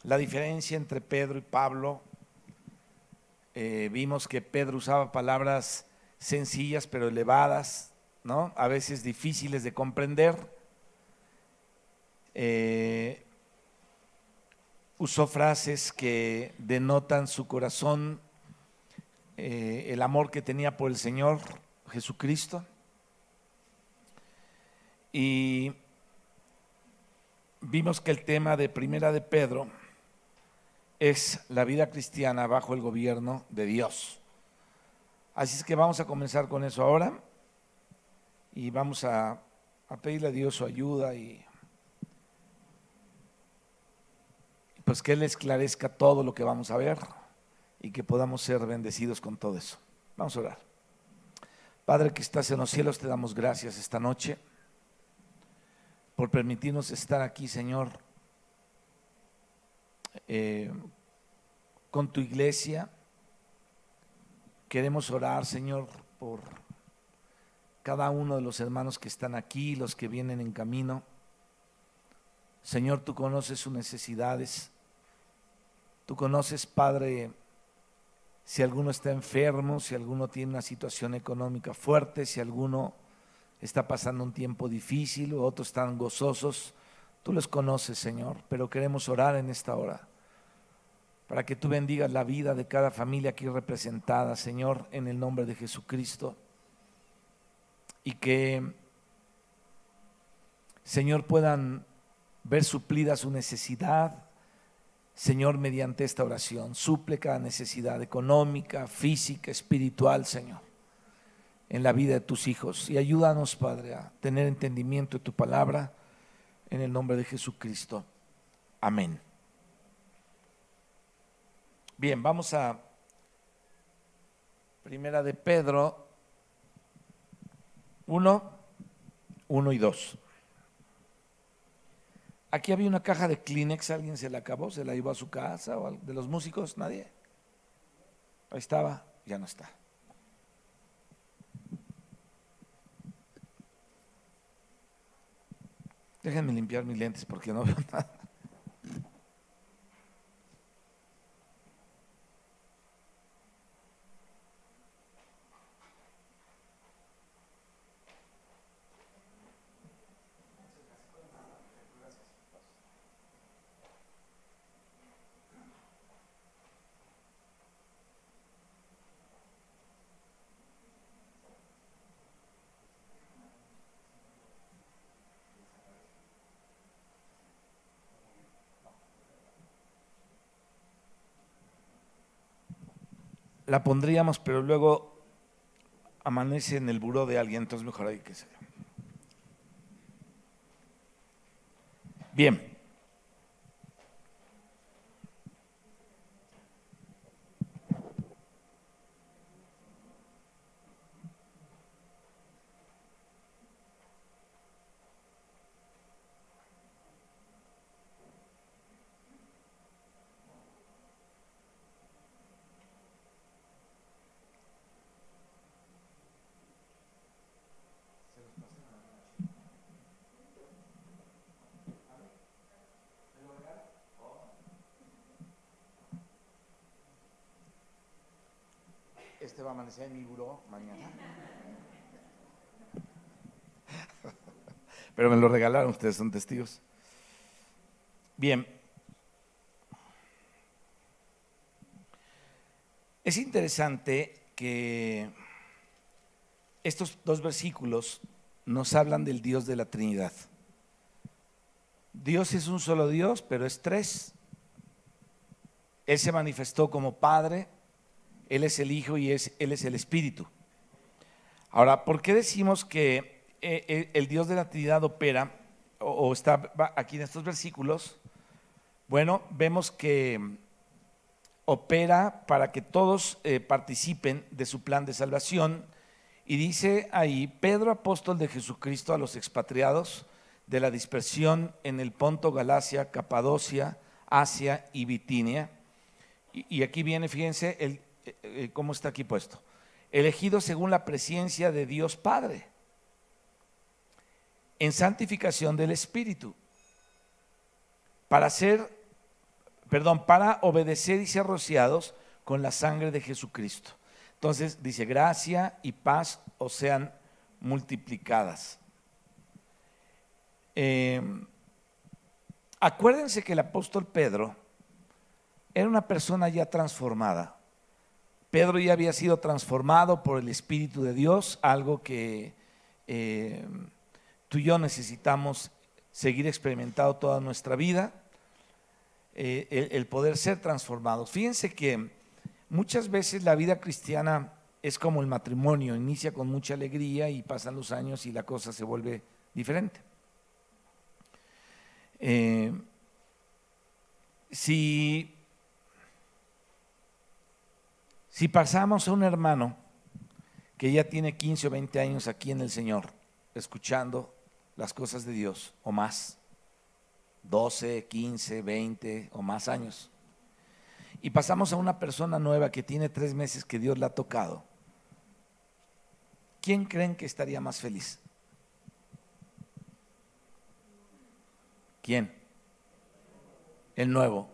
La diferencia entre Pedro y Pablo, vimos que Pedro usaba palabras sencillas pero elevadas, ¿no? A veces difíciles de comprender. Usó frases que denotan su corazón, el amor que tenía por el Señor Jesucristo. Y vimos que el tema de Primera de Pedro es la vida cristiana bajo el gobierno de Dios. Así es que vamos a comenzar con eso ahora y vamos a pedirle a Dios su ayuda y pues que Él esclarezca todo lo que vamos a ver y que podamos ser bendecidos con todo eso. Vamos a orar. Padre que estás en los cielos, te damos gracias esta noche por permitirnos estar aquí, Señor, con tu iglesia. Queremos orar, Señor, por cada uno de los hermanos que están aquí, los que vienen en camino. Señor, tú conoces sus necesidades. Tú conoces, Padre, si alguno está enfermo, si alguno tiene una situación económica fuerte, si alguno está pasando un tiempo difícil o otros están gozosos. Tú los conoces, Señor, pero queremos orar en esta hora para que tú bendigas la vida de cada familia aquí representada, Señor, en el nombre de Jesucristo. Y que, Señor, puedan ver suplida su necesidad, Señor, mediante esta oración. Suple cada necesidad económica, física, espiritual, Señor, en la vida de tus hijos. Y ayúdanos, Padre, a tener entendimiento de tu palabra, en el nombre de Jesucristo. Amén. Bien, vamos a Primera de Pedro 1 y 2. Aquí había una caja de Kleenex, ¿alguien se la acabó? ¿Se la llevó a su casa? ¿O de los músicos? ¿Nadie? Ahí estaba, ya no está. Déjenme limpiar mis lentes porque no veo nada. La pondríamos, pero luego amanece en el buró de alguien, entonces mejor ahí que sea. Bien. Este va a amanecer en mi buró mañana. Pero me lo regalaron, ustedes son testigos. Bien. Es interesante que estos dos versículos nos hablan del Dios de la Trinidad. Dios es un solo Dios, pero es tres. Él se manifestó como Padre, Él es el Hijo y Él es el Espíritu. Ahora, ¿por qué decimos que el Dios de la Trinidad opera o está aquí en estos versículos? Bueno, vemos que opera para que todos participen de su plan de salvación. Y dice ahí: Pedro, apóstol de Jesucristo, a los expatriados de la dispersión en el Ponto, Galacia, Capadocia, Asia y Bitinia. Y aquí viene, fíjense, cómo está aquí puesto: elegidos según la presciencia de Dios Padre, en santificación del Espíritu, para obedecer y ser rociados con la sangre de Jesucristo. Entonces dice, gracia y paz os sean multiplicadas. Acuérdense que el apóstol Pedro era una persona ya transformada. Pedro ya había sido transformado por el Espíritu de Dios, algo que tú y yo necesitamos seguir experimentando toda nuestra vida, el poder ser transformados. Fíjense que muchas veces la vida cristiana es como el matrimonio, inicia con mucha alegría y pasan los años y la cosa se vuelve diferente. Si pasamos a un hermano que ya tiene 15 o 20 años aquí en el Señor, escuchando las cosas de Dios, o más, 12, 15, 20 o más años, y pasamos a una persona nueva que tiene 3 meses que Dios la ha tocado, ¿quién creen que estaría más feliz? ¿Quién? El nuevo,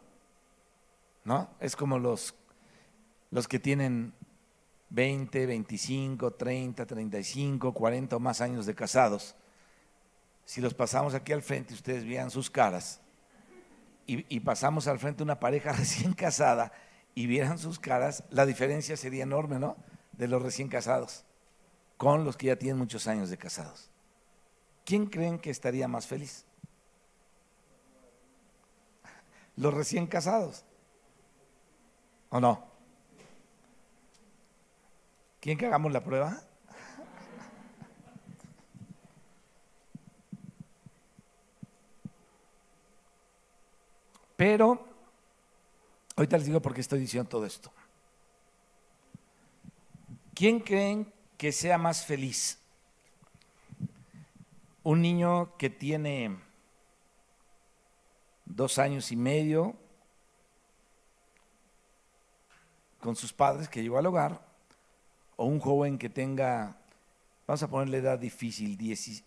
¿no? Es como los que tienen 20, 25, 30, 35, 40 o más años de casados. Si los pasamos aquí al frente, ustedes vean sus caras, y pasamos al frente una pareja recién casada y vieran sus caras, la diferencia sería enorme, ¿no? De los recién casados con los que ya tienen muchos años de casados. ¿Quién creen que estaría más feliz? Los recién casados, ¿o no? ¿Quieren que hagamos la prueba? Pero ahorita les digo por qué estoy diciendo todo esto. ¿Quién creen que sea más feliz? Un niño que tiene 2 años y medio con sus padres, que llegó al hogar, o un joven que tenga, vamos a ponerle edad difícil,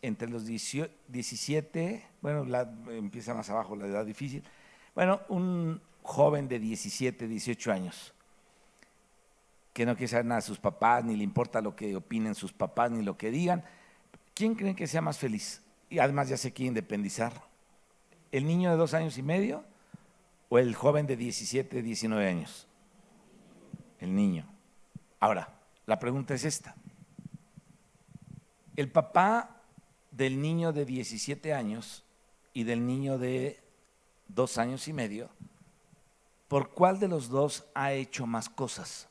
entre los 17, bueno, empieza más abajo la edad difícil, bueno, un joven de 17, 18 años, que no quiere saber nada de sus papás, ni le importa lo que opinen sus papás, ni lo que digan. ¿Quién creen que sea más feliz? Y además ya se quiere independizar. ¿El niño de 2 años y medio o el joven de 17, 19 años? El niño. Ahora, la pregunta es esta. El papá del niño de 17 años y del niño de 2 años y medio, ¿por cuál de los dos ha hecho más cosas?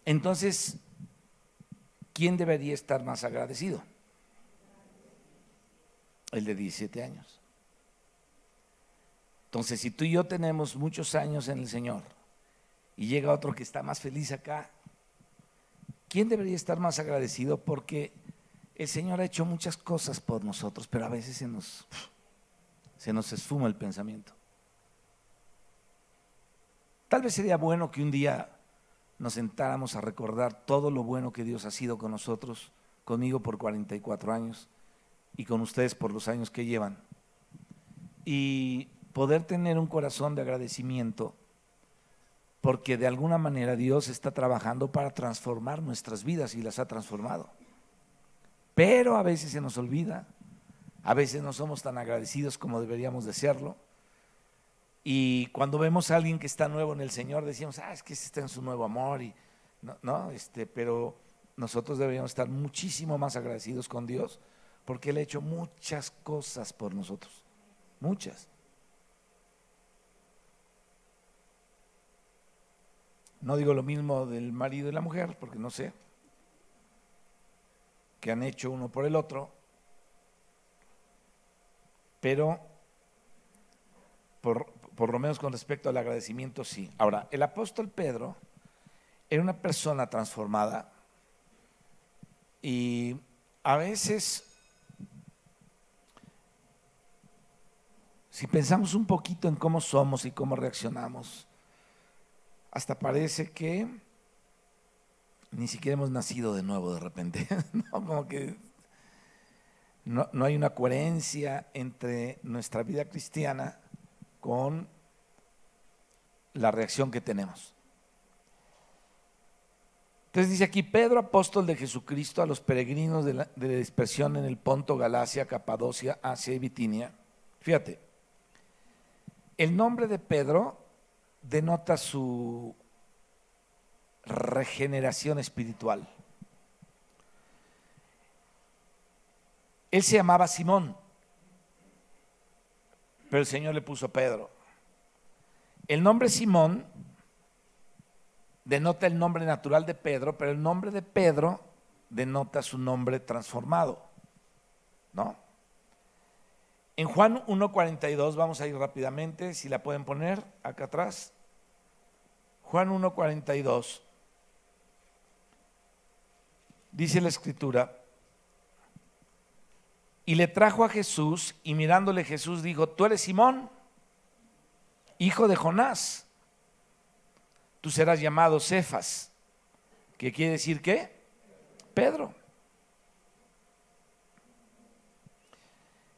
Entonces, ¿quién debería estar más agradecido? El de 17 años. Entonces, si tú y yo tenemos muchos años en el Señor y llega otro que está más feliz acá, ¿quién debería estar más agradecido? Porque el Señor ha hecho muchas cosas por nosotros, pero a veces se nos esfuma el pensamiento. Tal vez sería bueno que un día nos sentáramos a recordar todo lo bueno que Dios ha sido con nosotros, conmigo por 44 años y con ustedes por los años que llevan, y poder tener un corazón de agradecimiento, porque de alguna manera Dios está trabajando para transformar nuestras vidas y las ha transformado. Pero a veces se nos olvida, a veces no somos tan agradecidos como deberíamos de serlo, y cuando vemos a alguien que está nuevo en el Señor decimos, es que está en su nuevo amor, y pero nosotros deberíamos estar muchísimo más agradecidos con Dios, porque Él ha hecho muchas cosas por nosotros, muchas. No digo lo mismo del marido y la mujer, porque no sé qué han hecho uno por el otro, pero por lo menos con respecto al agradecimiento sí. Ahora, el apóstol Pedro era una persona transformada, y a veces, si pensamos un poquito en cómo somos y cómo reaccionamos, hasta parece que ni siquiera hemos nacido de nuevo de repente, ¿no? Como que No hay una coherencia entre nuestra vida cristiana con la reacción que tenemos. Entonces dice aquí: Pedro, apóstol de Jesucristo, a los peregrinos de la dispersión en el Ponto, Galacia, Capadocia, Asia y Bitinia. Fíjate, el nombre de Pedro denota su regeneración espiritual. Él se llamaba Simón, pero el Señor le puso Pedro. El nombre Simón denota el nombre natural de Pedro, pero el nombre de Pedro denota su nombre transformado, ¿no? En Juan 1:42, vamos a ir rápidamente, si la pueden poner acá atrás. Juan 1:42, dice la Escritura: y le trajo a Jesús, y mirándole Jesús dijo: tú eres Simón, hijo de Jonás, tú serás llamado Cefas, que quiere decir ¿qué? Pedro.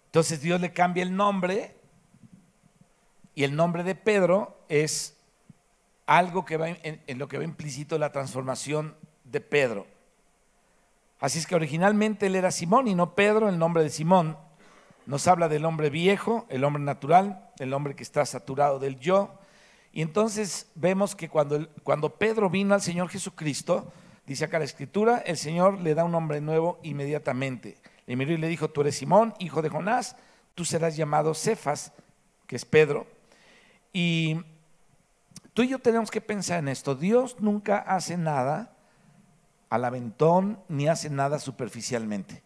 Entonces Dios le cambia el nombre, y el nombre de Pedro es algo que va en lo que va implícito la transformación de Pedro. Así es que originalmente él era Simón y no Pedro. El nombre de Simón nos habla del hombre viejo, el hombre natural, el hombre que está saturado del yo. Y entonces vemos que cuando Pedro vino al Señor Jesucristo, dice acá la Escritura, el Señor le da un nombre nuevo inmediatamente. Le miró y le dijo: tú eres Simón, hijo de Jonás, tú serás llamado Cefas, que es Pedro. Y tú y yo tenemos que pensar en esto: Dios nunca hace nada al aventón, ni hace nada superficialmente.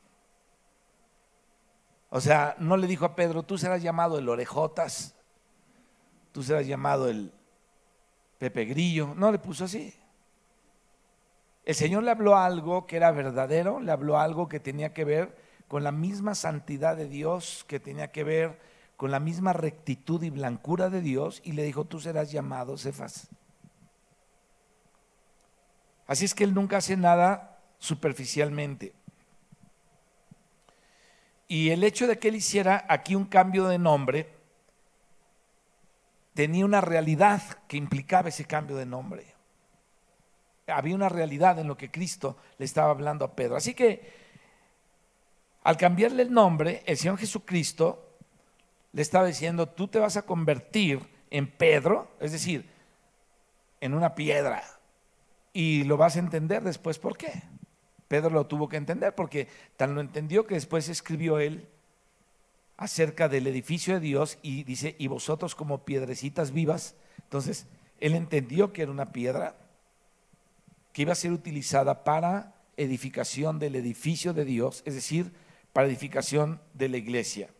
O sea, no le dijo a Pedro: tú serás llamado el Orejotas, tú serás llamado el Pepe Grillo. No le puso así. El Señor le habló algo que era verdadero, le habló algo que tenía que ver con la misma santidad de Dios, que tenía que ver con la misma rectitud y blancura de Dios, y le dijo: tú serás llamado Cefas. Así es que Él nunca hace nada superficialmente. Y el hecho de que Él hiciera aquí un cambio de nombre tenía una realidad que implicaba ese cambio de nombre. Había una realidad en lo que Cristo le estaba hablando a Pedro. Así que al cambiarle el nombre, el Señor Jesucristo le estaba diciendo: tú te vas a convertir en Pedro, es decir, en una piedra. Y lo vas a entender después por qué. Pedro lo tuvo que entender, porque tan lo entendió que después escribió él acerca del edificio de Dios y dice: y vosotros como piedrecitas vivas. Entonces él entendió que era una piedra que iba a ser utilizada para edificación del edificio de Dios, es decir, para edificación de la iglesia.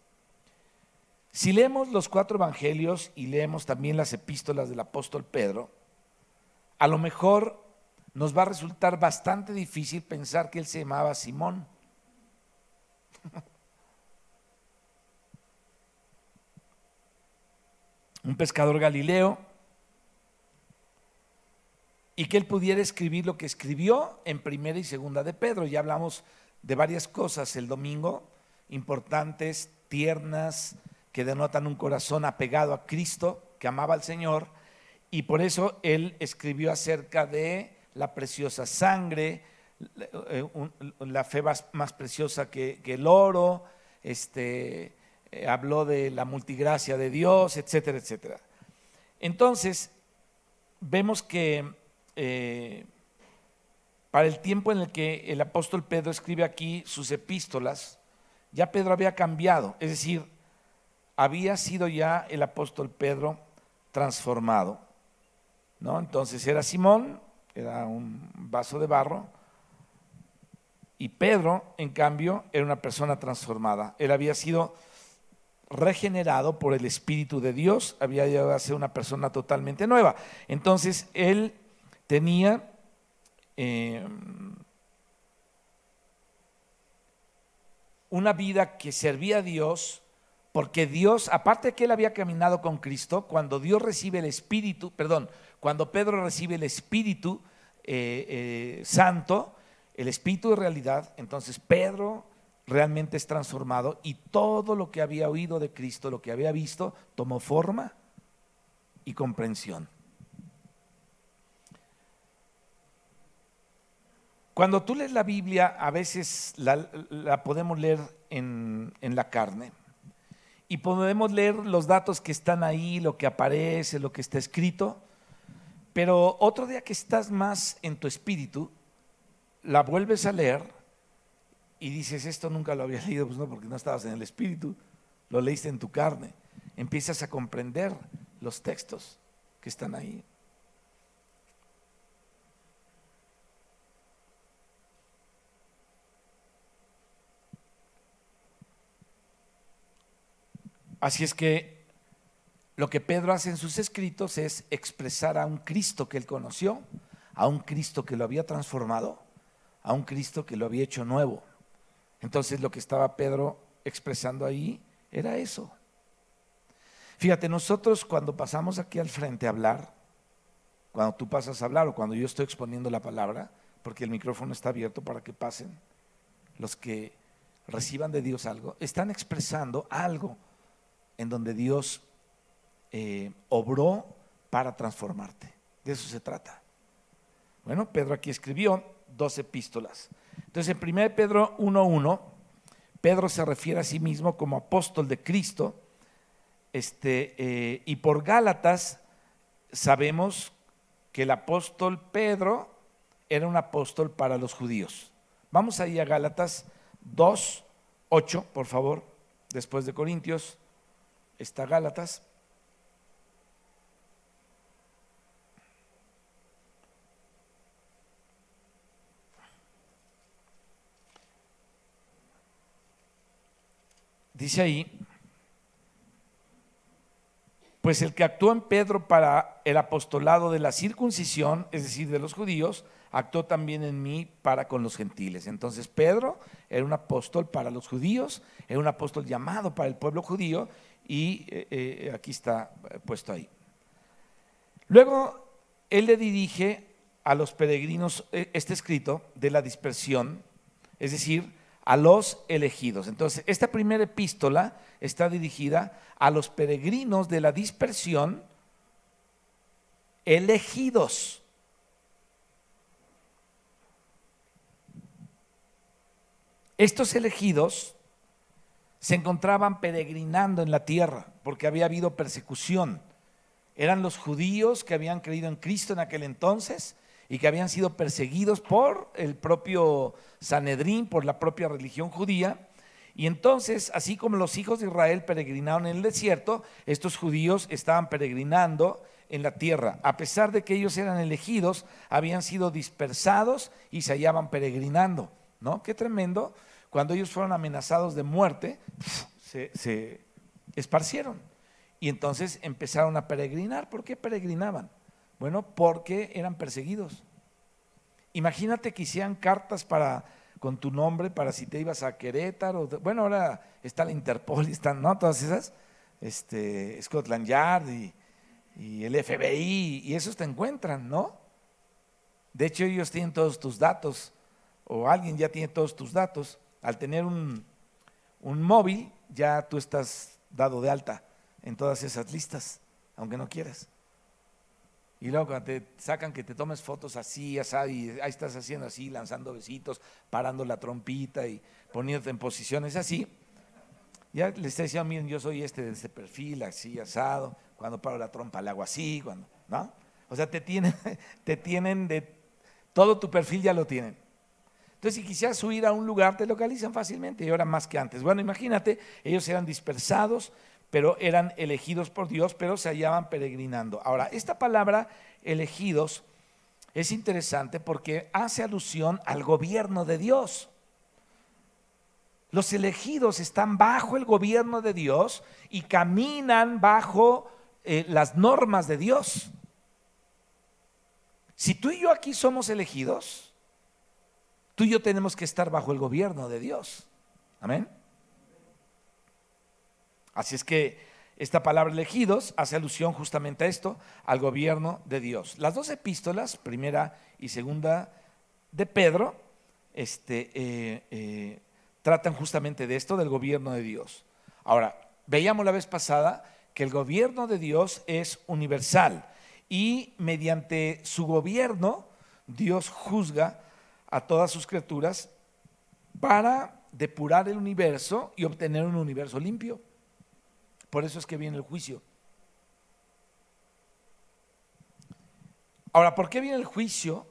Si leemos los 4 evangelios y leemos también las epístolas del apóstol Pedro, a lo mejor nos va a resultar bastante difícil pensar que él se llamaba Simón. Un pescador galileo, y que él pudiera escribir lo que escribió en Primera y Segunda de Pedro. Ya hablamos de varias cosas el domingo, importantes, tiernas, que denotan un corazón apegado a Cristo, que amaba al Señor, y por eso él escribió acerca de la preciosa sangre, la fe más preciosa que el oro, habló de la multigracia de Dios, etcétera, etcétera. Entonces, vemos que para el tiempo en el que el apóstol Pedro escribe aquí sus epístolas, ya Pedro había cambiado, es decir, había sido ya el apóstol Pedro transformado, ¿no? Entonces era Simón, era un vaso de barro, y Pedro, en cambio, era una persona transformada. Él había sido regenerado por el Espíritu de Dios, había llegado a ser una persona totalmente nueva. Entonces él tenía una vida que servía a Dios, porque Dios, aparte de que él había caminado con Cristo, cuando Dios recibe el Espíritu, cuando Pedro recibe el Espíritu Santo, el Espíritu de realidad, entonces Pedro realmente es transformado y todo lo que había oído de Cristo, lo que había visto, tomó forma y comprensión. Cuando tú lees la Biblia, a veces la podemos leer en la carne y podemos leer los datos que están ahí, lo que aparece, lo que está escrito, pero otro día que estás más en tu espíritu, la vuelves a leer y dices, esto nunca lo había leído. Pues no, porque no estabas en el espíritu, lo leíste en tu carne. Empiezas a comprender los textos que están ahí. Así es que lo que Pedro hace en sus escritos es expresar a un Cristo que él conoció, a un Cristo que lo había transformado, a un Cristo que lo había hecho nuevo. Entonces lo que estaba Pedro expresando ahí era eso. Fíjate, nosotros cuando pasamos aquí al frente a hablar, cuando tú pasas a hablar o cuando yo estoy exponiendo la palabra, porque el micrófono está abierto para que pasen los que reciban de Dios algo, están expresando algo en donde Dios obró para transformarte. De eso se trata. Bueno, Pedro aquí escribió 2 epístolas. Entonces en 1 Pedro 1:1, Pedro se refiere a sí mismo como apóstol de Cristo, y por Gálatas sabemos que el apóstol Pedro era un apóstol para los judíos. Vamos ahí a Gálatas 2:8, por favor, después de Corintios. Está Gálatas. Dice ahí, pues el que actuó en Pedro para el apostolado de la circuncisión, es decir, de los judíos, actuó también en mí para con los gentiles. Entonces Pedro era un apóstol para los judíos, era un apóstol llamado para el pueblo judío y aquí está puesto ahí. Luego él le dirige a los peregrinos este escrito de la dispersión, es decir, a los elegidos. Entonces esta primera epístola está dirigida a los peregrinos de la dispersión elegidos. Estos elegidos se encontraban peregrinando en la tierra porque había habido persecución. Eran los judíos que habían creído en Cristo en aquel entonces y que habían sido perseguidos por el propio Sanedrín, por la propia religión judía. Y entonces, así como los hijos de Israel peregrinaron en el desierto, estos judíos estaban peregrinando en la tierra. A pesar de que ellos eran elegidos, habían sido dispersados y se hallaban peregrinando, ¿no? Qué tremendo. Cuando ellos fueron amenazados de muerte, se esparcieron y entonces empezaron a peregrinar. ¿Por qué peregrinaban? Bueno, porque eran perseguidos. Imagínate que hicieran cartas con tu nombre para si te ibas a Querétaro. Bueno, ahora está la Interpol, están, ¿no? Todas esas, Scotland Yard y el FBI, y esos te encuentran, ¿no? De hecho, ellos tienen todos tus datos, o alguien ya tiene todos tus datos. Al tener un móvil, ya tú estás dado de alta en todas esas listas, aunque no quieras. Y luego cuando te sacan que te tomes fotos así, así, y ahí estás haciendo así, lanzando besitos, parando la trompita y poniéndote en posiciones así, ya les está diciendo, miren, yo soy de este perfil, así, asado, cuando paro la trompa le hago así, ¿no? O sea, te tienen de todo tu perfil, ya lo tienen. Entonces, si quisieras huir a un lugar, te localizan fácilmente y ahora más que antes. Bueno, imagínate, ellos eran dispersados, pero eran elegidos por Dios, pero se hallaban peregrinando. Ahora, esta palabra elegidos es interesante porque hace alusión al gobierno de Dios. Los elegidos están bajo el gobierno de Dios y caminan bajo las normas de Dios. Si tú y yo aquí somos elegidos, tú y yo tenemos que estar bajo el gobierno de Dios. Amén. Así es que esta palabra elegidos hace alusión justamente a esto, al gobierno de Dios. Las 2 epístolas, primera y segunda de Pedro, tratan justamente de esto, del gobierno de Dios. Ahora, veíamos la vez pasada que el gobierno de Dios es universal y mediante su gobierno Dios juzga a todas sus criaturas para depurar el universo y obtener un universo limpio. Por eso es que viene el juicio. Ahora, ¿por qué viene el juicio?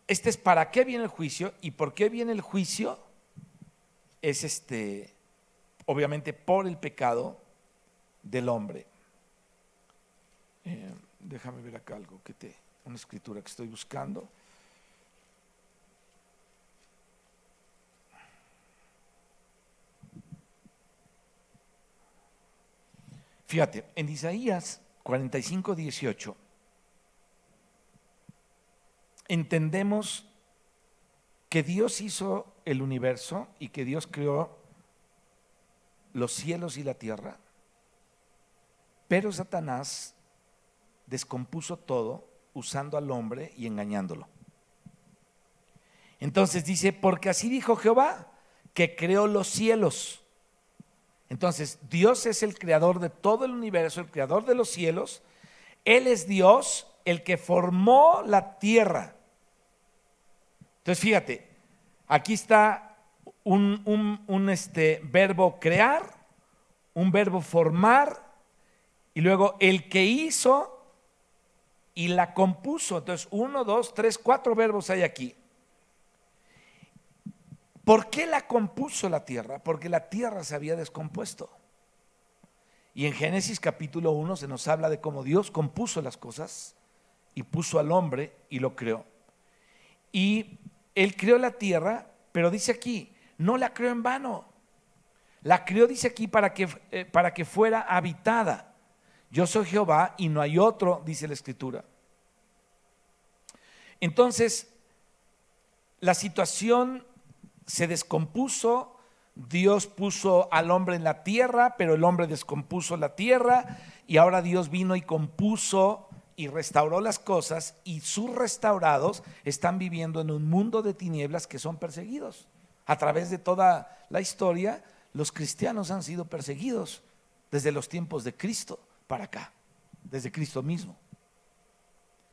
Este es para qué viene el juicio, y por qué viene el juicio es obviamente por el pecado del hombre. Déjame ver acá algo una escritura que estoy buscando. Fíjate, en Isaías 45:18 entendemos que Dios hizo el universo y que Dios creó los cielos y la tierra, pero Satanás descompuso todo usando al hombre y engañándolo. Entonces dice, porque así dijo Jehová, que creó los cielos. Entonces Dios es el creador de todo el universo, el creador de los cielos. Él es Dios, el que formó la tierra. Entonces fíjate, aquí está un verbo crear, un verbo formar, y luego el que hizo y la compuso. Entonces 1, 2, 3, 4 verbos hay aquí. ¿Por qué la compuso la tierra? Porque la tierra se había descompuesto. Y en Génesis capítulo 1 se nos habla de cómo Dios compuso las cosas y puso al hombre y lo creó. Y Él creó la tierra, pero dice aquí, no la creó en vano. La creó, dice aquí, para que fuera habitada. Yo soy Jehová y no hay otro, dice la Escritura. Entonces, la situación se descompuso, Dios puso al hombre en la tierra, pero el hombre descompuso la tierra, y ahora Dios vino y compuso y restauró las cosas, y sus restaurados están viviendo en un mundo de tinieblas que son perseguidos. A través de toda la historia, los cristianos han sido perseguidos desde los tiempos de Cristo para acá, desde Cristo mismo.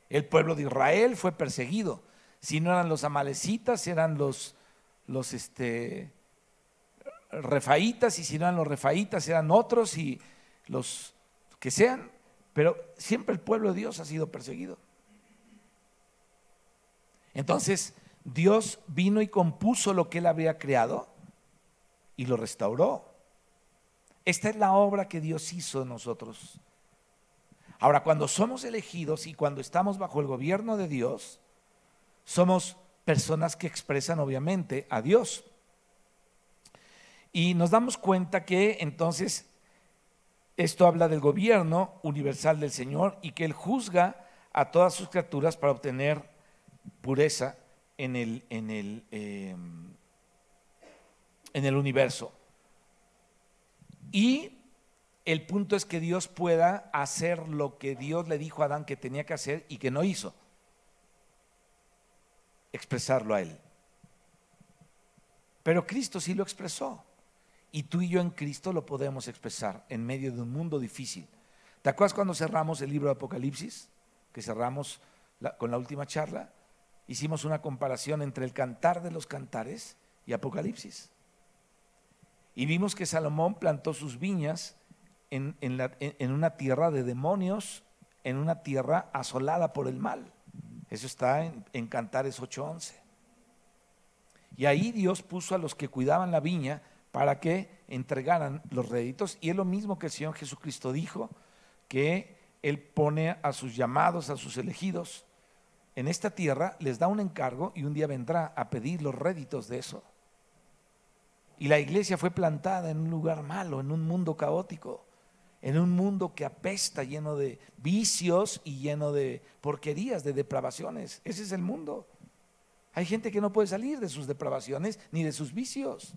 El pueblo de Israel fue perseguido. Si no eran los amalecitas, eran los refaítas, y si no eran los refaítas, eran otros, y los que sean, pero siempre el pueblo de Dios ha sido perseguido. Entonces Dios vino y compuso lo que Él había creado y lo restauró. Esta es la obra que Dios hizo en nosotros. Ahora, cuando somos elegidos y cuando estamos bajo el gobierno de Dios, somos personas que expresan obviamente a Dios. Y nos damos cuenta que entonces esto habla del gobierno universal del Señor y que Él juzga a todas sus criaturas para obtener pureza en el universo. Y el punto es que Dios pueda hacer lo que Dios le dijo a Adán que tenía que hacer y que no hizo: expresarlo a Él. Pero Cristo sí lo expresó, y tú y yo en Cristo lo podemos expresar en medio de un mundo difícil. ¿Te acuerdas cuando cerramos el libro de Apocalipsis? Que cerramos con la última charla. Hicimos una comparación entre el Cantar de los Cantares y Apocalipsis, y vimos que Salomón plantó sus viñas en una tierra de demonios, en una tierra asolada por el mal. Eso está en Cantares 8:11. Y ahí Dios puso a los que cuidaban la viña para que entregaran los réditos. Y es lo mismo que el Señor Jesucristo dijo, que Él pone a sus llamados, a sus elegidos en esta tierra, les da un encargo y un día vendrá a pedir los réditos de eso. Y la iglesia fue plantada en un lugar malo, en un mundo caótico, en un mundo que apesta, lleno de vicios y lleno de porquerías, de depravaciones. Ese es el mundo. Hay gente que no puede salir de sus depravaciones ni de sus vicios.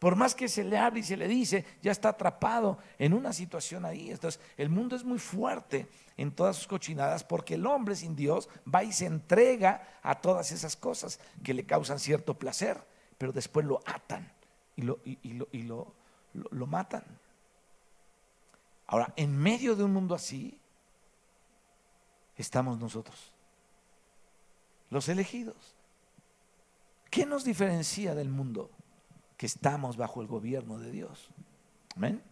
Por más que se le hable y se le dice, ya está atrapado en una situación ahí. Entonces, el mundo es muy fuerte en todas sus cochinadas porque el hombre sin Dios va y se entrega a todas esas cosas que le causan cierto placer, pero después lo atan y lo matan. Ahora, en medio de un mundo así, estamos nosotros, los elegidos. ¿Qué nos diferencia del mundo? Que estamos bajo el gobierno de Dios. Amén.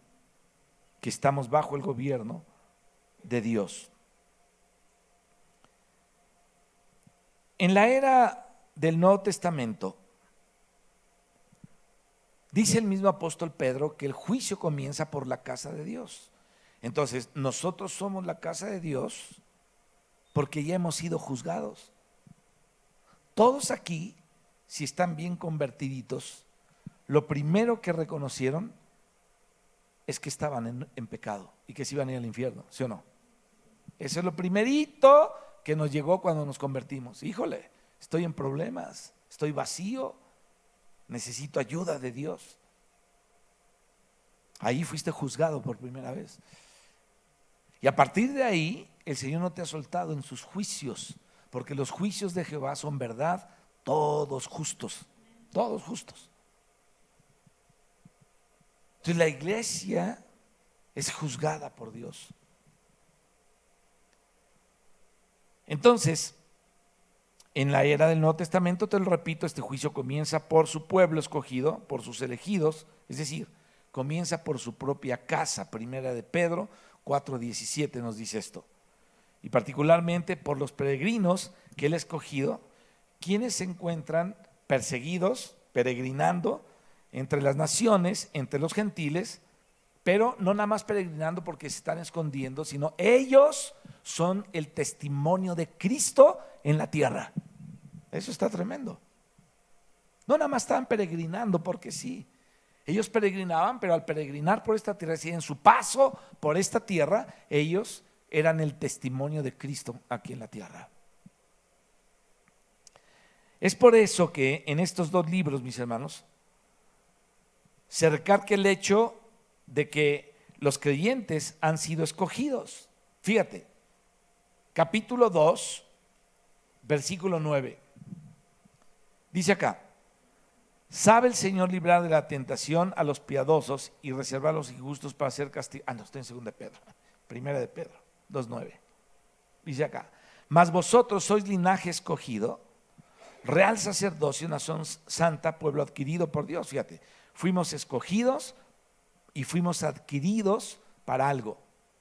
Que estamos bajo el gobierno de Dios. En la era del Nuevo Testamento, dice el mismo apóstol Pedro que el juicio comienza por la casa de Dios. Entonces, nosotros somos la casa de Dios porque ya hemos sido juzgados. Todos aquí, si están bien convertiditos, lo primero que reconocieron es que estaban en pecado y que se iban a ir al infierno, ¿sí o no? Eso es lo primerito que nos llegó cuando nos convertimos. Híjole, estoy en problemas, estoy vacío, necesito ayuda de Dios. Ahí fuiste juzgado por primera vez. Y a partir de ahí, el Señor no te ha soltado en sus juicios, porque los juicios de Jehová son verdad, todos justos, todos justos. Entonces la iglesia es juzgada por Dios. Entonces, en la era del Nuevo Testamento, te lo repito, este juicio comienza por su pueblo escogido, por sus elegidos, es decir, comienza por su propia casa. Primera de Pedro 4:17 nos dice esto. Y particularmente por los peregrinos que él ha escogido, quienes se encuentran perseguidos, peregrinando entre las naciones, entre los gentiles, pero no nada más peregrinando porque se están escondiendo, sino ellos son el testimonio de Cristo en la tierra. Eso está tremendo. No nada más estaban peregrinando porque sí. Ellos peregrinaban, pero al peregrinar por esta tierra, en su paso por esta tierra, ellos eran el testimonio de Cristo aquí en la tierra. Es por eso que en estos dos libros, mis hermanos, se recalca el hecho de que los creyentes han sido escogidos. Fíjate, capítulo 2, versículo 9. Dice acá: sabe el Señor librar de la tentación a los piadosos y reservar a los injustos para ser castigados. No, estoy en segunda de Pedro, primera de Pedro 2:9. Dice acá: mas vosotros sois linaje escogido, real sacerdocio, nación santa, pueblo adquirido por Dios. Fíjate, fuimos escogidos y fuimos adquiridos para algo,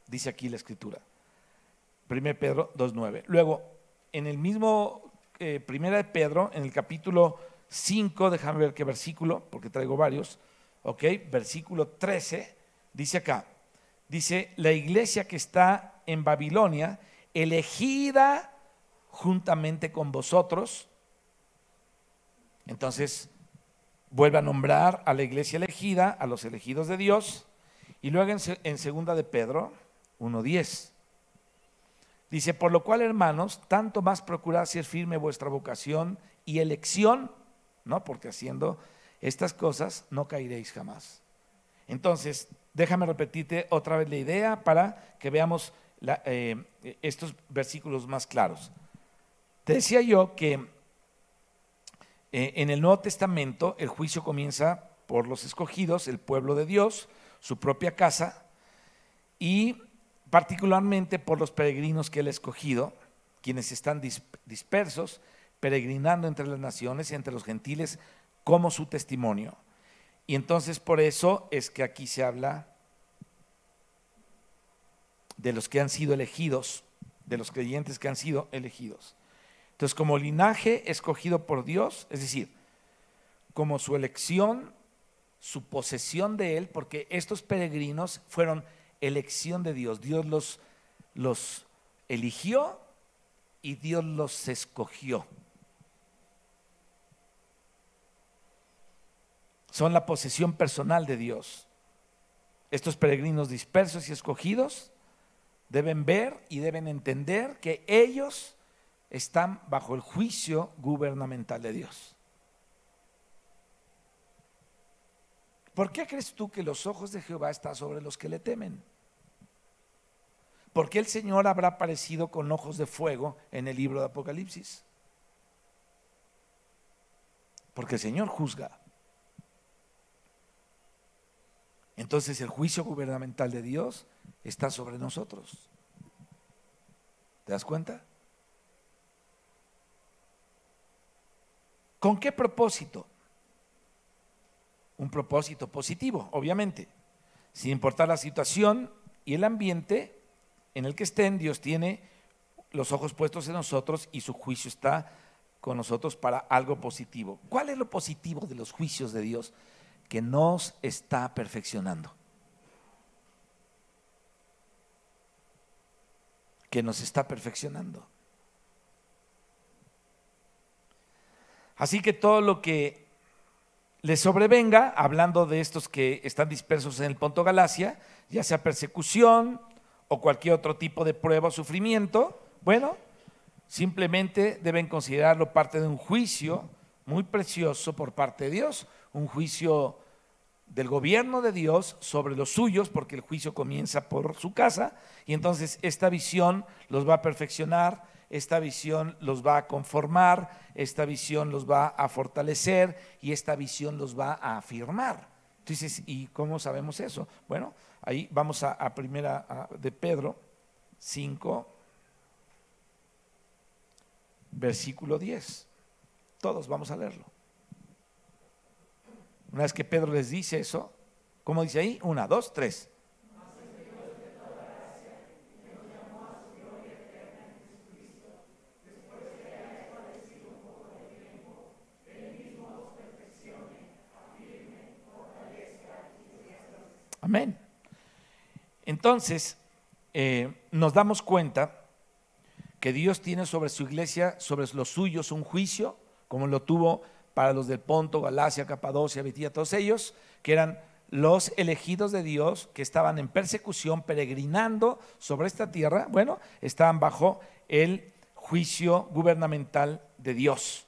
dice aquí la escritura. 1 Pedro 2:9. Luego, en el mismo primera de Pedro, en el capítulo 5, déjame ver qué versículo, porque traigo varios, ok, versículo 13, dice acá, dice: la iglesia que está en Babilonia, elegida juntamente con vosotros. Entonces, vuelve a nombrar a la iglesia elegida, a los elegidos de Dios. Y luego en segunda de Pedro 1:10 dice: por lo cual, hermanos, tanto más procurad ser firme vuestra vocación y elección, ¿no? Porque haciendo estas cosas no caeréis jamás. Entonces, déjame repetirte otra vez la idea para que veamos estos versículos más claros. Te decía yo que en el Nuevo Testamento el juicio comienza por los escogidos, el pueblo de Dios, su propia casa, y particularmente por los peregrinos que él ha escogido, quienes están dispersos, peregrinando entre las naciones, entre los gentiles, como su testimonio. Y entonces por eso es que aquí se habla de los que han sido elegidos, de los creyentes que han sido elegidos. Entonces, como linaje escogido por Dios, es decir, como su elección, su posesión de Él, porque estos peregrinos fueron elección de Dios. Dios los eligió y Dios los escogió. Son la posesión personal de Dios. Estos peregrinos dispersos y escogidos deben ver y deben entender que ellos están bajo el juicio gubernamental de Dios. ¿Por qué crees tú que los ojos de Jehová están sobre los que le temen? ¿Por qué el Señor habrá aparecido con ojos de fuego en el libro de Apocalipsis? Porque el Señor juzga. Entonces el juicio gubernamental de Dios está sobre nosotros. ¿Te das cuenta? ¿Con qué propósito? Un propósito positivo, obviamente. Sin importar la situación y el ambiente en el que estén, Dios tiene los ojos puestos en nosotros y su juicio está con nosotros para algo positivo. ¿Cuál es lo positivo de los juicios de Dios? Que nos está perfeccionando. Que nos está perfeccionando. Así que todo lo que les sobrevenga, hablando de estos que están dispersos en el Ponto Galacia, ya sea persecución o cualquier otro tipo de prueba o sufrimiento, bueno, simplemente deben considerarlo parte de un juicio muy precioso por parte de Dios, un juicio del gobierno de Dios sobre los suyos, porque el juicio comienza por su casa, y entonces esta visión los va a perfeccionar, esta visión los va a conformar, esta visión los va a fortalecer y esta visión los va a afirmar. Entonces, ¿y cómo sabemos eso? Bueno, ahí vamos a primera de Pedro 5, versículo 10. Todos vamos a leerlo. Una vez que Pedro les dice eso, ¿cómo dice ahí? 1, 2, 3. Amén. Entonces, nos damos cuenta que Dios tiene sobre su iglesia, sobre los suyos, un juicio, como lo tuvo para los del Ponto, Galacia, Capadocia, Bitinia, todos ellos, que eran los elegidos de Dios, que estaban en persecución, peregrinando sobre esta tierra, bueno, estaban bajo el juicio gubernamental de Dios.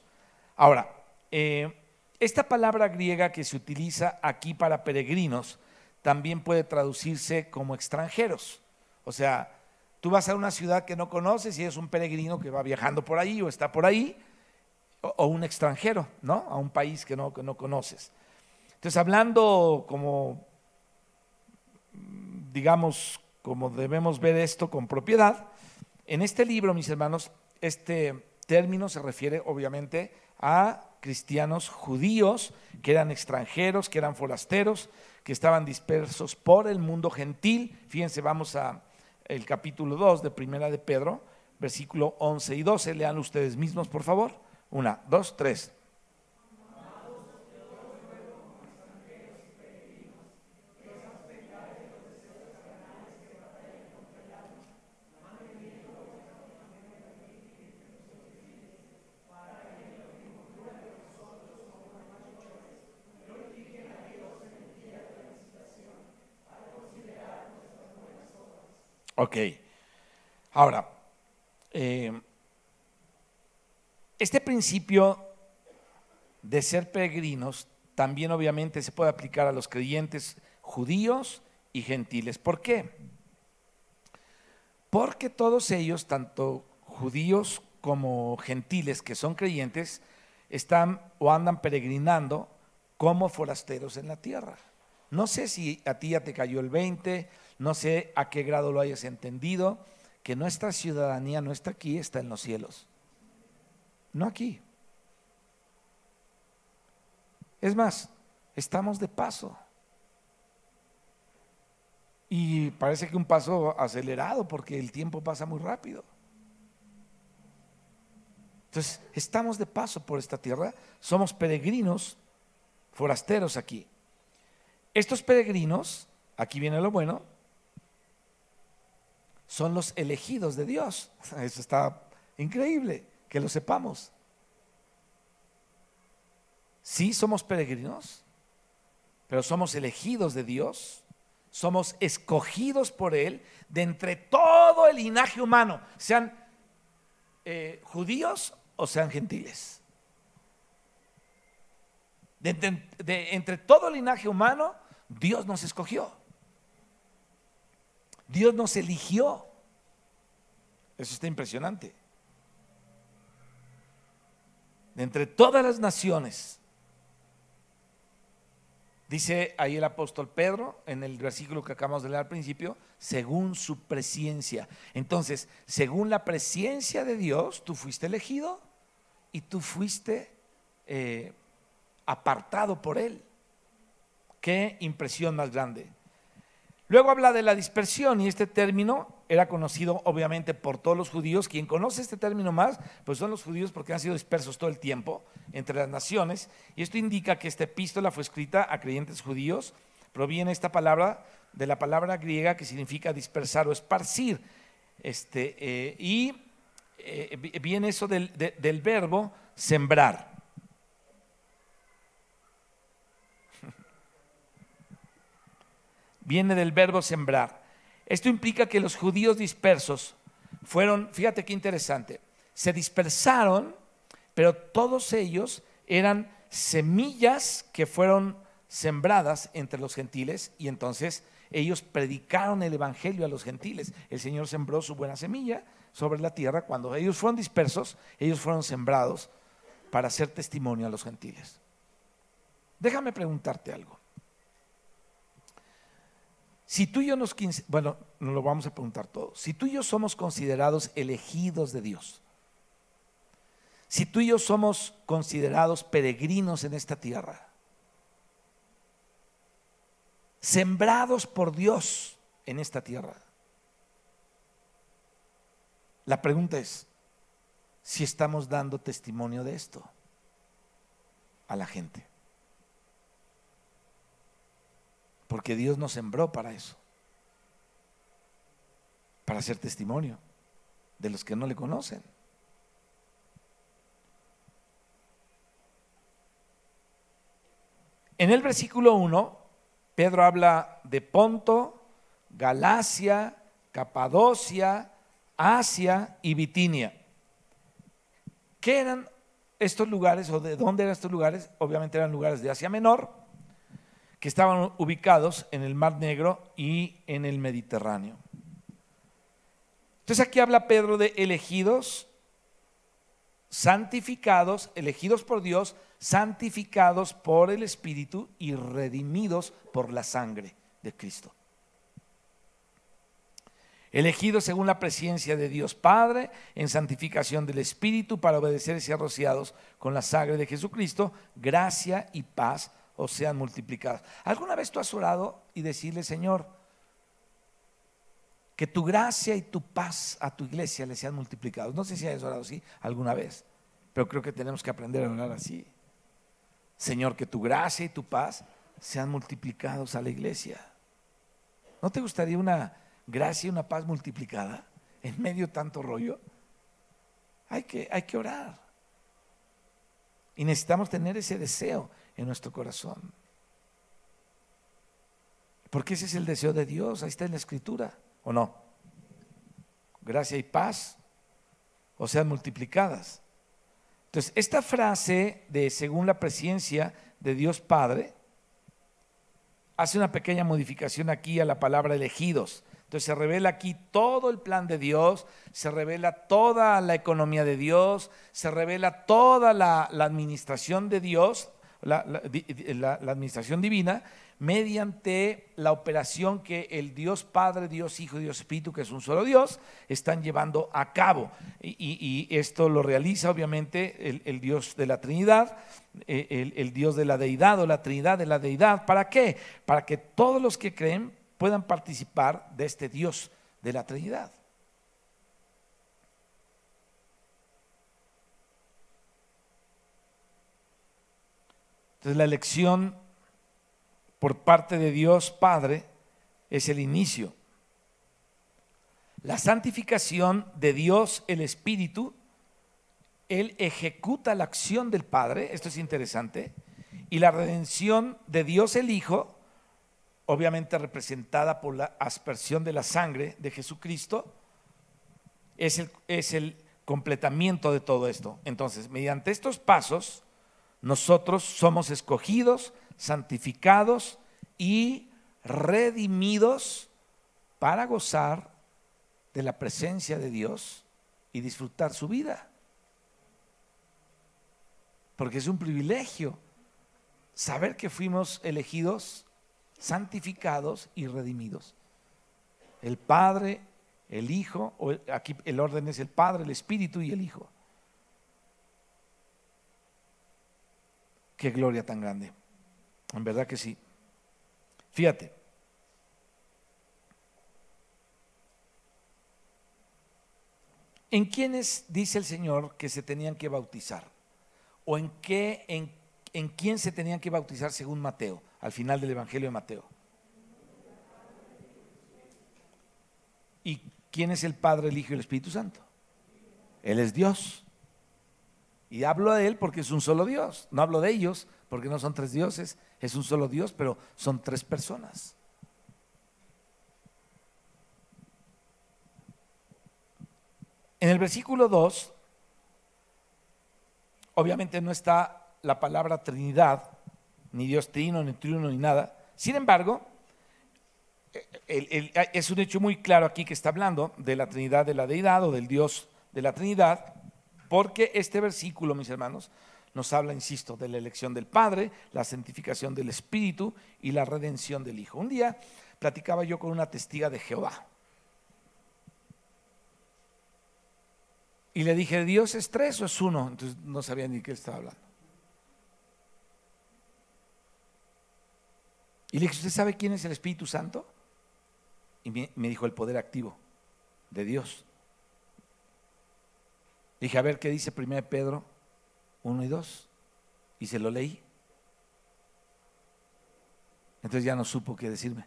Ahora, esta palabra griega que se utiliza aquí para peregrinos, también puede traducirse como extranjeros. O sea, tú vas a una ciudad que no conoces y eres un peregrino que va viajando por ahí o está por ahí, o un extranjero, ¿no? A un país que no conoces. Entonces, hablando como, digamos, como debemos ver esto con propiedad, en este libro, mis hermanos, este término se refiere obviamente a cristianos judíos que eran extranjeros, que eran forasteros, que estaban dispersos por el mundo gentil. Fíjense, vamos a el capítulo 2 de Primera de Pedro, versículo 11 y 12. Lean ustedes mismos, por favor. 1, 2, 3. Ok. Ahora, este principio de ser peregrinos también obviamente se puede aplicar a los creyentes judíos y gentiles. ¿Por qué? Porque todos ellos, tanto judíos como gentiles que son creyentes, están o andan peregrinando como forasteros en la tierra. No sé si a ti ya te cayó el 20, no sé a qué grado lo hayas entendido, que nuestra ciudadanía no está aquí, está en los cielos. No aquí. Es más, estamos de paso. Y parece que un paso acelerado porque el tiempo pasa muy rápido. Entonces, estamos de paso por esta tierra, somos peregrinos, forasteros aquí. Estos peregrinos, aquí viene lo bueno, son los elegidos de Dios. Eso está increíble, que lo sepamos. Sí, somos peregrinos, pero somos elegidos de Dios, somos escogidos por Él de entre todo el linaje humano, sean judíos o sean gentiles. Entre todo el linaje humano, Dios nos escogió. Dios nos eligió. Eso está impresionante. De entre todas las naciones, dice ahí el apóstol Pedro en el versículo que acabamos de leer al principio, según su presciencia. Entonces, según la presciencia de Dios, tú fuiste elegido y tú fuiste apartado por Él. Qué impresión más grande. Luego habla de la dispersión, y este término era conocido obviamente por todos los judíos. Quien conoce este término más, pues son los judíos, porque han sido dispersos todo el tiempo entre las naciones. Y esto indica que esta epístola fue escrita a creyentes judíos. Proviene esta palabra de la palabra griega que significa dispersar o esparcir. Viene eso del verbo sembrar. Viene del verbo sembrar. Esto implica que los judíos dispersos fueron, fíjate qué interesante, se dispersaron, pero todos ellos eran semillas que fueron sembradas entre los gentiles, y entonces ellos predicaron el evangelio a los gentiles. El Señor sembró su buena semilla sobre la tierra. Cuando ellos fueron dispersos, ellos fueron sembrados para hacer testimonio a los gentiles. Déjame preguntarte algo. Si tú y yo nos lo vamos a preguntar todos. Si tú y yo somos considerados elegidos de Dios, si tú y yo somos considerados peregrinos en esta tierra, sembrados por Dios en esta tierra, la pregunta es si estamos dando testimonio de esto a la gente. Porque Dios nos sembró para eso, para hacer testimonio de los que no le conocen. En el versículo 1, Pedro habla de Ponto, Galacia, Capadocia, Asia y Bitinia. ¿Qué eran estos lugares, o de dónde eran estos lugares? Obviamente eran lugares de Asia Menor, que estaban ubicados en el Mar Negro y en el Mediterráneo. Entonces aquí habla Pedro de elegidos, santificados, elegidos por Dios, santificados por el Espíritu y redimidos por la sangre de Cristo. Elegidos según la presciencia de Dios Padre, en santificación del Espíritu, para obedecer y ser rociados con la sangre de Jesucristo, gracia y paz o sean multiplicadas. ¿Alguna vez tú has orado y decirle: Señor, que tu gracia y tu paz a tu iglesia le sean multiplicados? No sé si has orado así alguna vez, pero creo que tenemos que aprender a orar así. Señor, que tu gracia y tu paz sean multiplicados a la iglesia. ¿No te gustaría una gracia y una paz multiplicada en medio de tanto rollo? Hay que orar. Y necesitamos tener ese deseo en nuestro corazón, porque ese es el deseo de Dios. Ahí está en la Escritura, ¿o no? Gracia y paz o sean multiplicadas. Entonces, esta frase de según la presciencia de Dios Padre hace una pequeña modificación aquí a la palabra elegidos. Entonces se revela aquí todo el plan de Dios, se revela toda la economía de Dios, se revela toda la administración de Dios, la administración divina, mediante la operación que el Dios Padre, Dios Hijo y Dios Espíritu, que es un solo Dios, están llevando a cabo. Y esto lo realiza obviamente el Dios de la Trinidad, el Dios de la Deidad, o la Trinidad de la Deidad. ¿Para qué? Para que todos los que creen puedan participar de este Dios de la Trinidad. Entonces la elección por parte de Dios Padre es el inicio. La santificación de Dios el Espíritu, Él ejecuta la acción del Padre, esto es interesante, y la redención de Dios el Hijo, obviamente representada por la aspersión de la sangre de Jesucristo, es el completamiento de todo esto. Entonces, mediante estos pasos, nosotros somos escogidos, santificados y redimidos para gozar de la presencia de Dios y disfrutar su vida. Porque es un privilegio saber que fuimos elegidos, santificados y redimidos. El Padre, el Hijo, o aquí el orden es el Padre, el Espíritu y el Hijo. Qué gloria tan grande. En verdad que sí. Fíjate. ¿En quiénes dice el Señor que se tenían que bautizar? ¿O en quién se tenían que bautizar según Mateo, al final del Evangelio de Mateo? ¿Y quién es el Padre, el Hijo y el Espíritu Santo? Él es Dios. Y hablo de Él porque es un solo Dios. No hablo de ellos porque no son tres dioses, es un solo Dios, pero son tres personas. En el versículo 2, obviamente no está la palabra Trinidad, ni Dios trino, ni triuno, ni nada. Sin embargo, es un hecho muy claro aquí que está hablando de la Trinidad de la Deidad o del Dios de la Trinidad, porque este versículo, mis hermanos, nos habla, insisto, de la elección del Padre, la santificación del Espíritu y la redención del Hijo. Un día platicaba yo con una testiga de Jehová y le dije, ¿Dios es tres o es uno? Entonces no sabía ni qué estaba hablando. Y le dije, ¿usted sabe quién es el Espíritu Santo? Y me dijo, el poder activo de Dios. Dije, a ver, ¿qué dice 1 Pedro 1 y 2? Y se lo leí. Entonces ya no supo qué decirme.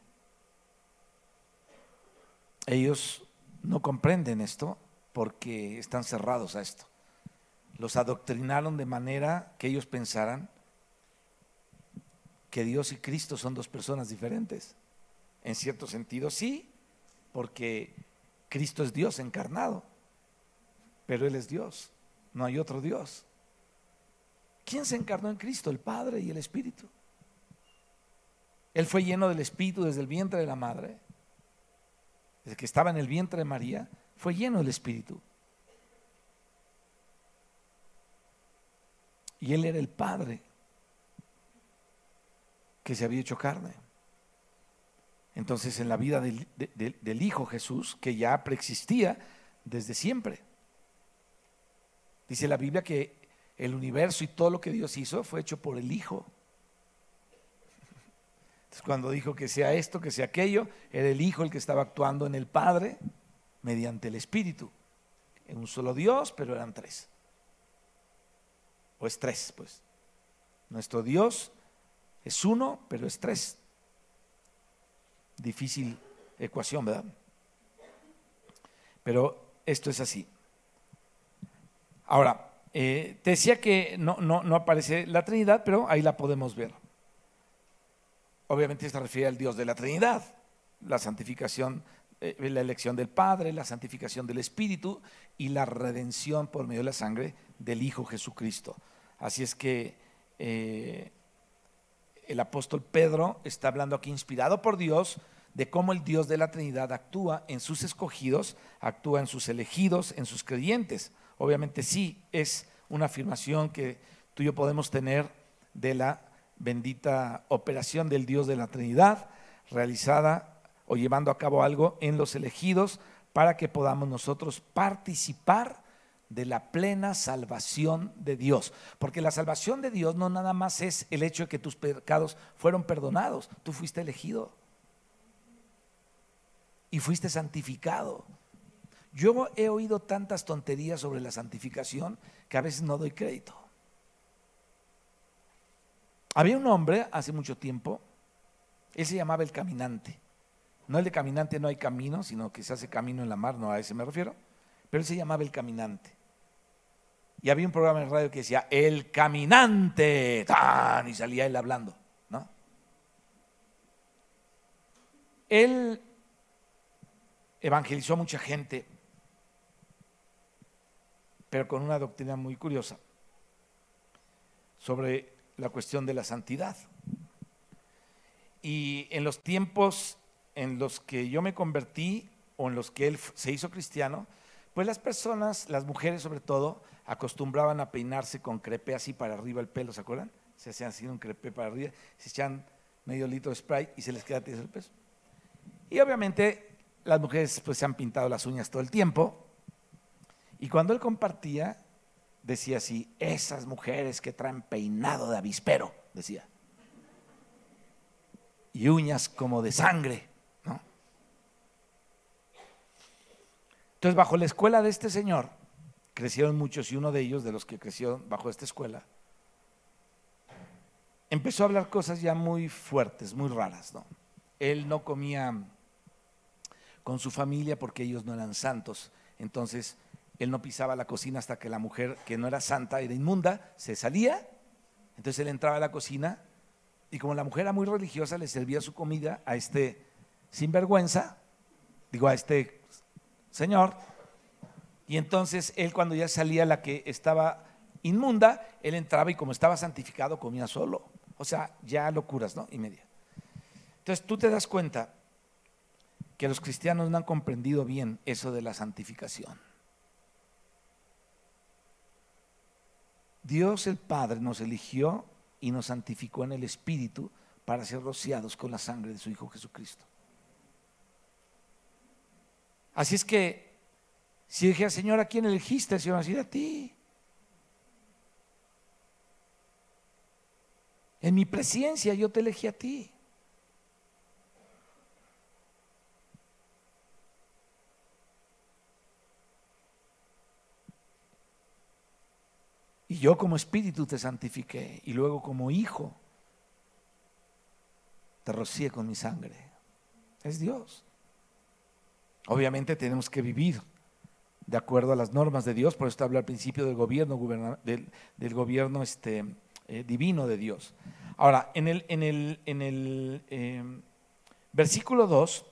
Ellos no comprenden esto porque están cerrados a esto. Los adoctrinaron de manera que ellos pensaran que Dios y Cristo son dos personas diferentes. En cierto sentido sí, porque Cristo es Dios encarnado, pero Él es Dios, no hay otro Dios. ¿Quién se encarnó en Cristo? El Padre y el Espíritu. Él fue lleno del Espíritu desde el vientre de la madre, desde que estaba en el vientre de María, fue lleno del Espíritu. Y Él era el Padre que se había hecho carne. Entonces en la vida del Hijo Jesús, que ya preexistía desde siempre, dice la Biblia que el universo y todo lo que Dios hizo fue hecho por el Hijo. Entonces cuando dijo que sea esto, que sea aquello, era el Hijo el que estaba actuando en el Padre mediante el Espíritu. En un solo Dios, pero eran tres. O es tres, pues. Nuestro Dios es uno, pero es tres. Difícil ecuación, ¿verdad? Pero esto es así. Ahora, te decía que no aparece la Trinidad, pero ahí la podemos ver. Obviamente se refiere al Dios de la Trinidad, la santificación, la elección del Padre, la santificación del Espíritu y la redención por medio de la sangre del Hijo Jesucristo. Así es que el apóstol Pedro está hablando aquí inspirado por Dios de cómo el Dios de la Trinidad actúa en sus escogidos, actúa en sus elegidos, en sus creyentes. Obviamente sí, es una afirmación que tú y yo podemos tener de la bendita operación del Dios de la Trinidad realizada o llevando a cabo algo en los elegidos para que podamos nosotros participar de la plena salvación de Dios. Porque la salvación de Dios no nada más es el hecho de que tus pecados fueron perdonados, tú fuiste elegido y fuiste santificado. Yo he oído tantas tonterías sobre la santificación que a veces no doy crédito. Había un hombre hace mucho tiempo, él se llamaba el caminante. No el de caminante no hay camino, sino que se hace camino en la mar, no a ese me refiero. Pero él se llamaba el caminante. Y había un programa en radio que decía, el caminante, ¡tan! Y salía él hablando, ¿no? Él evangelizó a mucha gente, pero con una doctrina muy curiosa. sobre la cuestión de la santidad. Y en los tiempos en los que yo me convertí o en los que él se hizo cristiano, pues las personas, las mujeres sobre todo, acostumbraban a peinarse con crepé así para arriba el pelo, ¿se acuerdan? Se hacían así un crepé para arriba, se echan medio litro de Sprite y se les queda tieso el peso. Y obviamente las mujeres pues se han pintado las uñas todo el tiempo, y cuando él compartía decía así: esas mujeres que traen peinado de avispero, decía, y uñas como de sangre, ¿no? Entonces, bajo la escuela de este señor crecieron muchos, y uno de ellos, de los que creció bajo esta escuela, empezó a hablar cosas ya muy fuertes, muy raras, ¿no? Él no comía con su familia porque ellos no eran santos. Entonces él no pisaba la cocina hasta que la mujer, que no era santa, era inmunda, se salía. Entonces él entraba a la cocina y, como la mujer era muy religiosa, le servía su comida a este sinvergüenza, a este señor. Y entonces él, cuando ya salía la que estaba inmunda, él entraba y, como estaba santificado, comía solo. O sea, ya locuras, ¿no? Y media. Entonces tú te das cuenta que los cristianos no han comprendido bien eso de la santificación. Dios el Padre nos eligió y nos santificó en el Espíritu para ser rociados con la sangre de su Hijo Jesucristo. Así es que, si dije: Señor, ¿a quién elegiste? Señor, así: a ti. En mi presencia yo te elegí a ti. Y yo como espíritu te santifiqué, y luego como hijo te rocié con mi sangre. Es Dios. Obviamente tenemos que vivir de acuerdo a las normas de Dios. Por eso te hablo al principio del gobierno, del gobierno divino de Dios. Ahora, en el versículo 2,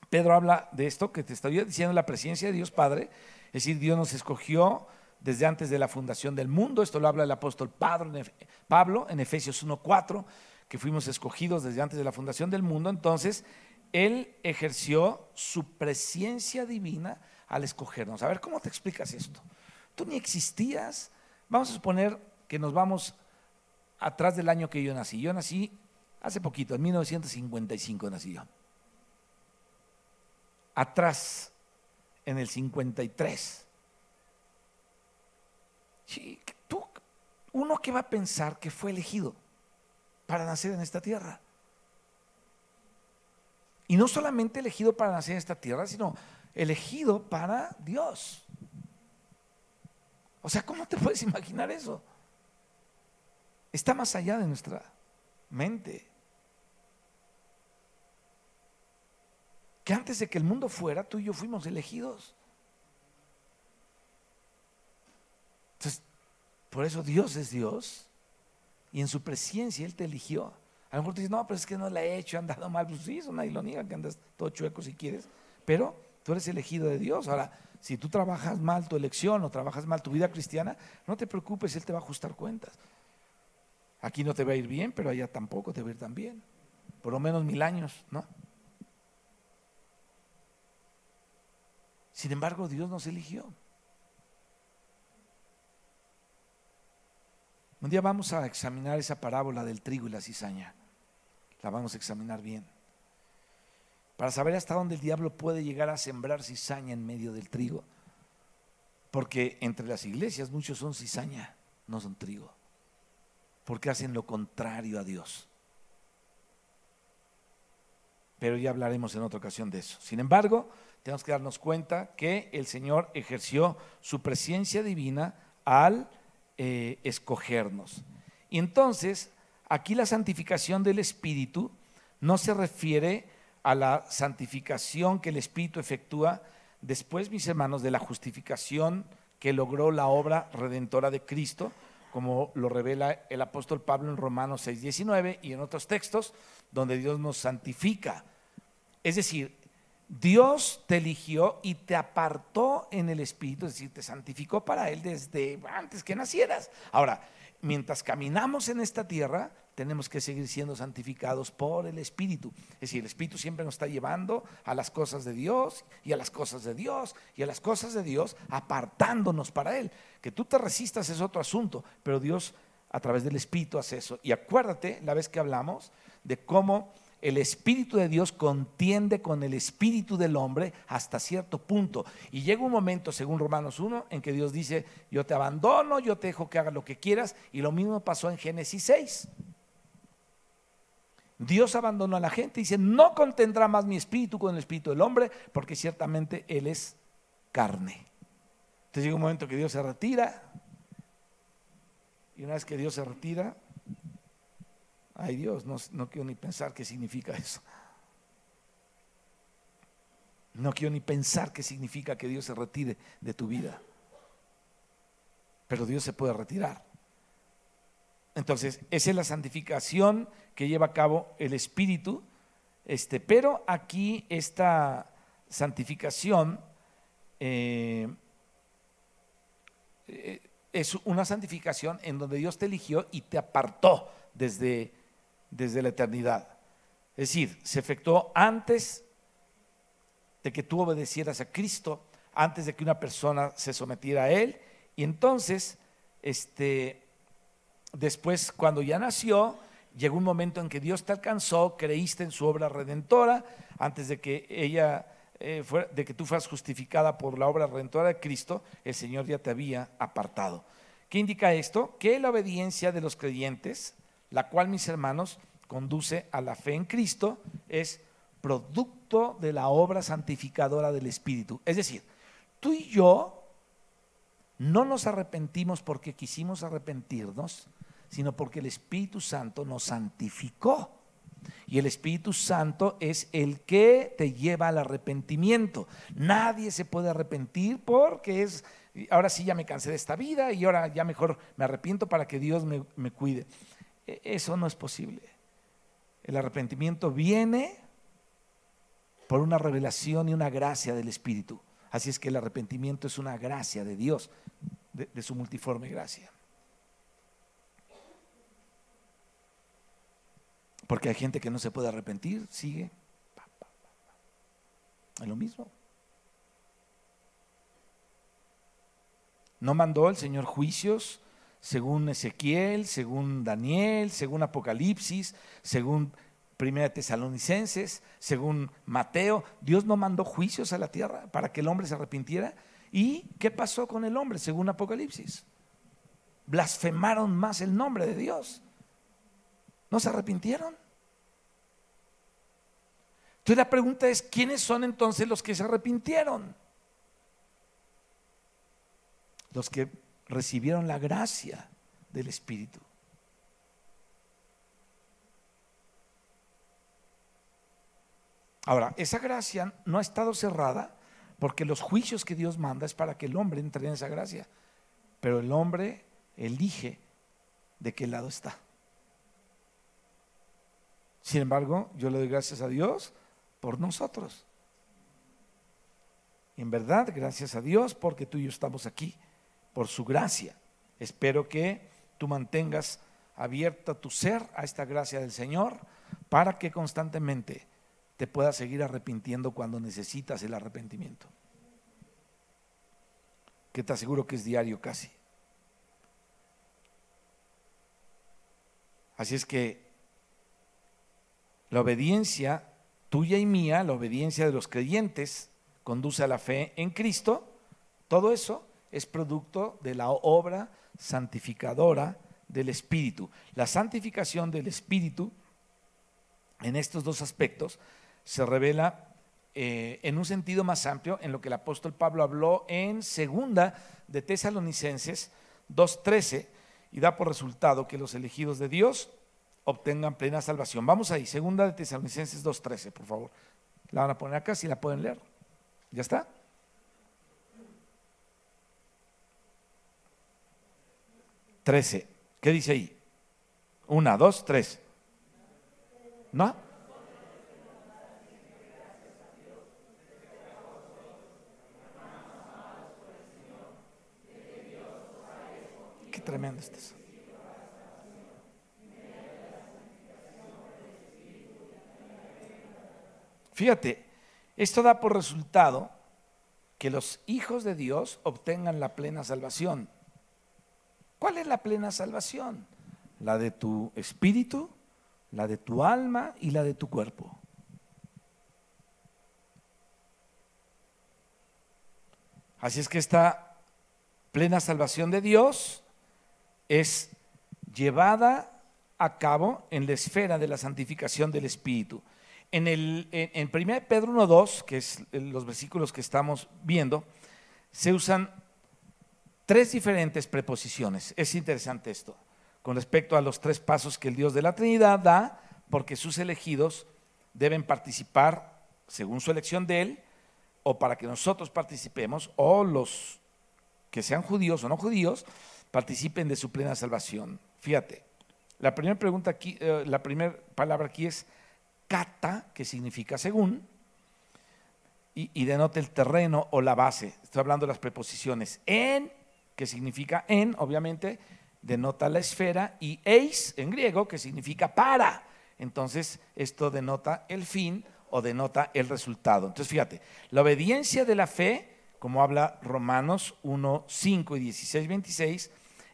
Pedro habla de esto que te estoy diciendo: la presencia de Dios Padre. Es decir, Dios nos escogió desde antes de la fundación del mundo. Esto lo habla el apóstol Pablo en Efesios 1:4, que fuimos escogidos desde antes de la fundación del mundo. Entonces él ejerció su presencia divina al escogernos. A ver, ¿cómo te explicas esto? Tú ni existías. Vamos a suponer que nos vamos atrás del año que yo nací. Yo nací hace poquito, en 1955 nací yo. Atrás, en el 53. Sí, uno que va a pensar que fue elegido para nacer en esta tierra. Y no solamente elegido para nacer en esta tierra, sino elegido para Dios. O sea, ¿cómo te puedes imaginar eso? Está más allá de nuestra mente. Que antes de que el mundo fuera, tú y yo fuimos elegidos. Entonces, por eso Dios es Dios, y en su presencia Él te eligió. A lo mejor te dices: no, pero es que no la he hecho, he andado mal. Pues sí, eso nadie lo niega, que andas todo chueco si quieres, pero tú eres elegido de Dios. Ahora, si tú trabajas mal tu elección o trabajas mal tu vida cristiana, no te preocupes, Él te va a ajustar cuentas. Aquí no te va a ir bien, pero allá tampoco te va a ir tan bien. Por lo menos 1000 años, ¿no? Sin embargo, Dios nos eligió. Un día vamos a examinar esa parábola del trigo y la cizaña. La vamos a examinar bien, para saber hasta dónde el diablo puede llegar a sembrar cizaña en medio del trigo. Porque entre las iglesias muchos son cizaña, no son trigo, porque hacen lo contrario a Dios. Pero ya hablaremos en otra ocasión de eso. Sin embargo, tenemos que darnos cuenta que el Señor ejerció su presencia divina al escogernos. Y entonces, aquí la santificación del Espíritu no se refiere a la santificación que el Espíritu efectúa después, mis hermanos, de la justificación que logró la obra redentora de Cristo, como lo revela el apóstol Pablo en Romanos 6:19 y en otros textos donde Dios nos santifica. Es decir, Dios te eligió y te apartó en el Espíritu, es decir, te santificó para Él desde antes que nacieras. Ahora, mientras caminamos en esta tierra, tenemos que seguir siendo santificados por el Espíritu. Es decir, el Espíritu siempre nos está llevando a las cosas de Dios y a las cosas de Dios y a las cosas de Dios, apartándonos para Él. Que tú te resistas es otro asunto, pero Dios a través del Espíritu hace eso. Y acuérdate la vez que hablamos de cómo el Espíritu de Dios contiende con el espíritu del hombre hasta cierto punto. Y llega un momento, según Romanos 1, en que Dios dice: yo te abandono, yo te dejo que hagas lo que quieras. Y lo mismo pasó en Génesis 6. Dios abandonó a la gente y dice: no contendrá más mi espíritu con el espíritu del hombre, porque ciertamente él es carne. Entonces llega un momento que Dios se retira. Y una vez que Dios se retira, ay Dios, no quiero ni pensar qué significa eso. No quiero ni pensar qué significa que Dios se retire de tu vida. Pero Dios se puede retirar. Entonces, esa es la santificación que lleva a cabo el Espíritu. Pero aquí esta santificación es una santificación en donde Dios te eligió y te apartó desde la eternidad. Es decir, se efectuó antes de que tú obedecieras a Cristo, antes de que una persona se sometiera a Él. Y entonces, después, cuando ya nació, llegó un momento en que Dios te alcanzó, creíste en su obra redentora, antes de que de que tú fueras justificada por la obra redentora de Cristo, el Señor ya te había apartado. ¿Qué indica esto? Que la obediencia de los creyentes, la cual, mis hermanos, conduce a la fe en Cristo, es producto de la obra santificadora del Espíritu. Es decir, tú y yo no nos arrepentimos porque quisimos arrepentirnos, sino porque el Espíritu Santo nos santificó. Y el Espíritu Santo es el que te lleva al arrepentimiento. Nadie se puede arrepentir porque ahora sí ya me cansé de esta vida y ahora ya mejor me arrepiento para que Dios me cuide. Eso no es posible. El arrepentimiento viene por una revelación y una gracia del Espíritu. Así es que el arrepentimiento es una gracia de Dios, de su multiforme gracia. Porque hay gente que no se puede arrepentir, sigue. Es lo mismo. No mandó el Señor juicios según Ezequiel, según Daniel, según Apocalipsis, según Primera de Tesalonicenses, según Mateo. Dios no mandó juicios a la tierra para que el hombre se arrepintiera. ¿Y qué pasó con el hombre según Apocalipsis? Blasfemaron más el nombre de Dios. ¿No se arrepintieron? Entonces la pregunta es: ¿quiénes son entonces los que se arrepintieron? Los que recibieron la gracia del Espíritu. Ahora, esa gracia no ha estado cerrada, porque los juicios que Dios manda es para que el hombre entre en esa gracia. Pero el hombre elige de qué lado está. Sin embargo, yo le doy gracias a Dios por nosotros. En verdad, gracias a Dios porque tú y yo estamos aquí, por su gracia. Espero que tú mantengas abierta tu ser a esta gracia del Señor, para que constantemente te puedas seguir arrepintiendo cuando necesitas el arrepentimiento, que te aseguro que es diario casi. Así es que la obediencia tuya y mía, la obediencia de los creyentes, conduce a la fe en Cristo. Todo eso es producto de la obra santificadora del Espíritu. La santificación del Espíritu en estos dos aspectos se revela en un sentido más amplio en lo que el apóstol Pablo habló en segunda de Tesalonicenses 2:13, y da por resultado que los elegidos de Dios obtengan plena salvación. Vamos ahí, segunda de Tesalonicenses 2:13, por favor. La van a poner acá, si la pueden leer. ¿Ya está? Trece. ¿Qué dice ahí? 1, 2, 3. ¿No? Qué tremendo es eso. Fíjate, esto da por resultado que los hijos de Dios obtengan la plena salvación. ¿Cuál es la plena salvación? La de tu espíritu, la de tu alma y la de tu cuerpo. Así es que esta plena salvación de Dios es llevada a cabo en la esfera de la santificación del espíritu. En 1 Pedro 1:2, que es los versículos que estamos viendo, se usan 3 diferentes preposiciones. Es interesante esto, con respecto a los 3 pasos que el Dios de la Trinidad da, porque sus elegidos deben participar según su elección de Él, o para que nosotros participemos, o los que sean judíos o no judíos, participen de su plena salvación. Fíjate, la primera pregunta aquí, la primera palabra aquí es kata, que significa según, y denota el terreno o la base. Estoy hablando de las preposiciones. En, que significa en, obviamente, denota la esfera, y eis, en griego, que significa para. Entonces, esto denota el fin o denota el resultado. Entonces, fíjate, la obediencia de la fe, como habla Romanos 1:5 y 16:26,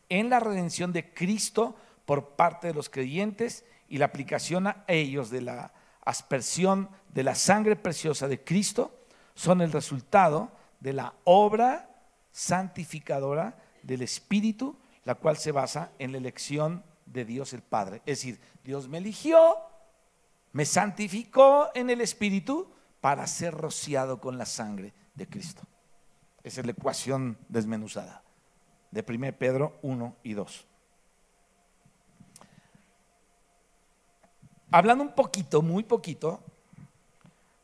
en la redención de Cristo por parte de los creyentes y la aplicación a ellos de la aspersión de la sangre preciosa de Cristo, son el resultado de la obra santificadora del Espíritu, la cual se basa en la elección de Dios el Padre. Es decir, Dios me eligió, me santificó en el Espíritu para ser rociado con la sangre de Cristo. Esa es la ecuación desmenuzada de 1 Pedro 1 y 2. Hablando un poquito, muy poquito,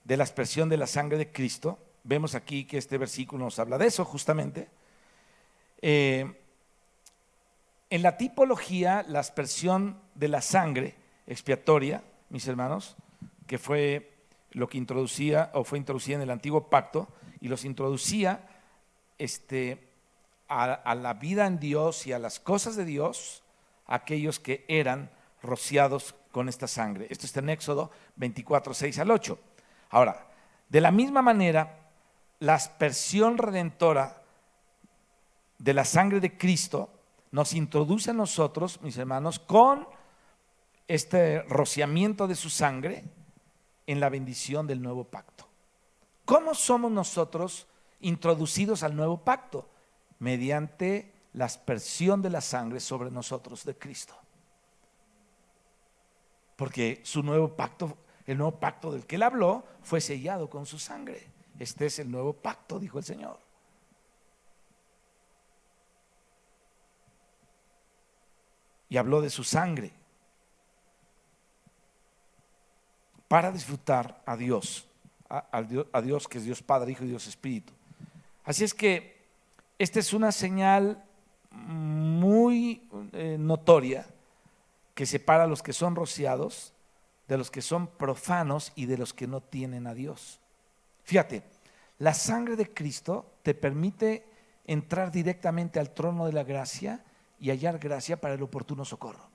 de la aspersión de la sangre de Cristo, vemos aquí que este versículo nos habla de eso justamente. En la tipología, la aspersión de la sangre expiatoria, mis hermanos, que fue lo que introducía o fue introducida en el antiguo pacto, y los introducía a la vida en Dios y a las cosas de Dios, aquellos que eran rociados con esta sangre. Esto está en Éxodo 24:6-8. Ahora, de la misma manera, la aspersión redentora de la sangre de Cristo nos introduce a nosotros, mis hermanos, con este rociamiento de su sangre en la bendición del nuevo pacto. ¿Cómo somos nosotros introducidos al nuevo pacto? Mediante la aspersión de la sangre sobre nosotros de Cristo. Porque su nuevo pacto, el nuevo pacto del que él habló, fue sellado con su sangre. Este es el nuevo pacto, dijo el Señor. Y habló de su sangre para disfrutar a Dios, a Dios que es Dios Padre, Hijo y Dios Espíritu. Así es que esta es una señal muy notoria que separa a los que son rociados de los que son profanos y de los que no tienen a Dios. Fíjate, la sangre de Cristo te permite entrar directamente al trono de la gracia y hallar gracia para el oportuno socorro.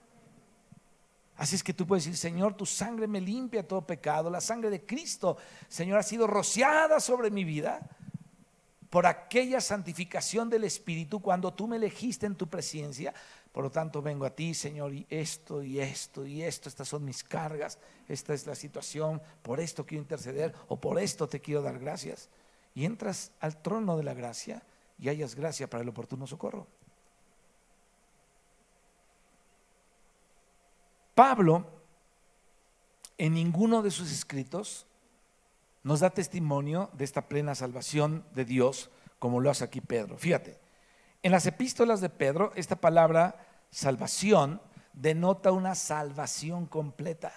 Así es que tú puedes decir: Señor, tu sangre me limpia de todo pecado. La sangre de Cristo, Señor, ha sido rociada sobre mi vida por aquella santificación del Espíritu cuando tú me elegiste en tu presencia. Por lo tanto vengo a ti, Señor, y esto y esto y esto, estas son mis cargas, esta es la situación, por esto quiero interceder o por esto te quiero dar gracias. Y entras al trono de la gracia y hallas gracia para el oportuno socorro. Pablo, en ninguno de sus escritos, nos da testimonio de esta plena salvación de Dios como lo hace aquí Pedro. Fíjate, en las epístolas de Pedro, esta palabra salvación denota una salvación completa.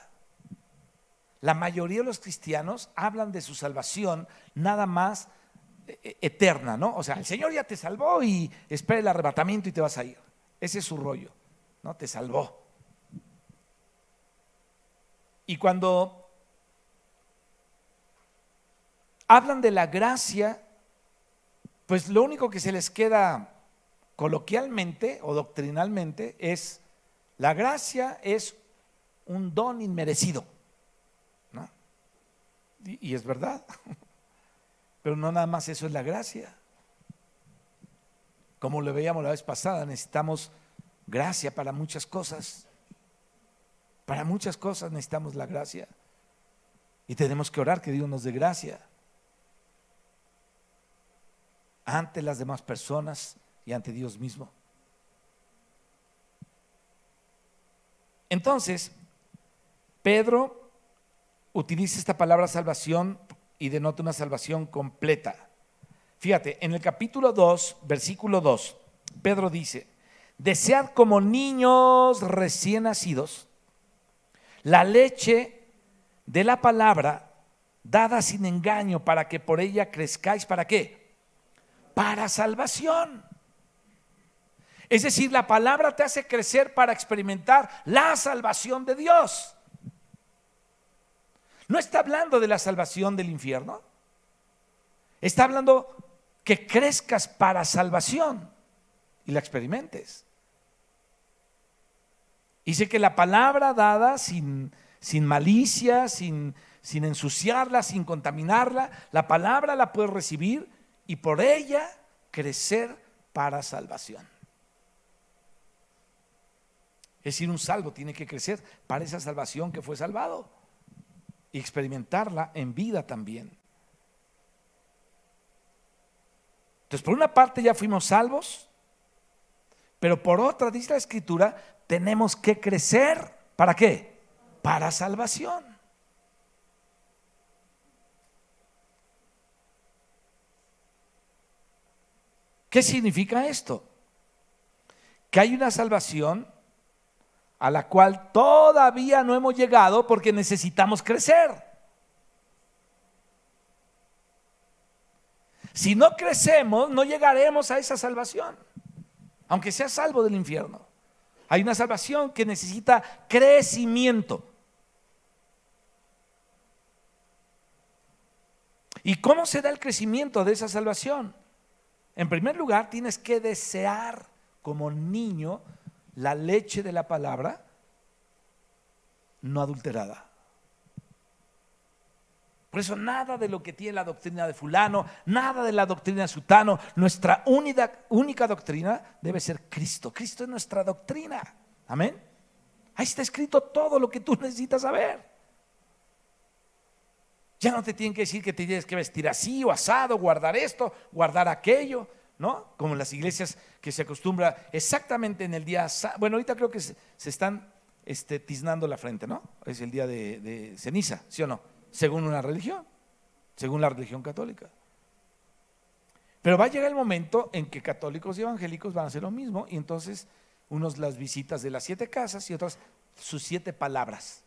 La mayoría de los cristianos hablan de su salvación nada más eterna, ¿no? O sea, el Señor ya te salvó y espera el arrebatamiento y te vas a ir. Ese es su rollo, ¿no? Te salvó. Y cuando hablan de la gracia, pues lo único que se les queda coloquialmente o doctrinalmente es: la gracia es un don inmerecido, ¿no? Y es verdad. Pero no nada más eso es la gracia. Como lo veíamos la vez pasada, necesitamos gracia para muchas cosas. Para muchas cosas necesitamos la gracia. Y tenemos que orar que Dios nos dé gracia ante las demás personas y ante Dios mismo. Entonces, Pedro utiliza esta palabra salvación y denota una salvación completa. Fíjate, en el capítulo 2, versículo 2, Pedro dice: desead como niños recién nacidos la leche de la palabra dada sin engaño, para que por ella crezcáis. ¿Para qué? Para salvación. Es decir, la palabra te hace crecer para experimentar la salvación de Dios. No está hablando de la salvación del infierno. Está hablando que crezcas para salvación y la experimentes. Dice que la palabra dada sin malicia, sin ensuciarla, sin contaminarla, la palabra la puedes recibir y por ella crecer para salvación. Es decir, un salvo tiene que crecer para esa salvación que fue salvado y experimentarla en vida también. Entonces, por una parte ya fuimos salvos, pero por otra, dice la Escritura, tenemos que crecer. ¿Para qué? Para salvación. ¿Qué significa esto? Que hay una salvación a la cual todavía no hemos llegado porque necesitamos crecer. Si no crecemos, no llegaremos a esa salvación, aunque seas salvo del infierno. Hay una salvación que necesita crecimiento. ¿Y cómo se da el crecimiento de esa salvación? En primer lugar, tienes que desear como niño la leche de la palabra no adulterada. Por eso nada de lo que tiene la doctrina de fulano, nada de la doctrina de sutano, nuestra única doctrina debe ser Cristo. Cristo es nuestra doctrina. Amén. Ahí está escrito todo lo que tú necesitas saber. Ya no te tienen que decir que te tienes que vestir así o asado, guardar esto, guardar aquello, ¿no? Como en las iglesias que se acostumbra exactamente en el día, bueno, ahorita creo que se están tiznando la frente, ¿no? Es el día de ceniza, ¿sí o no? Según una religión, según la religión católica. Pero va a llegar el momento en que católicos y evangélicos van a hacer lo mismo, y entonces unos las visitas de las 7 casas y otros sus 7 palabras.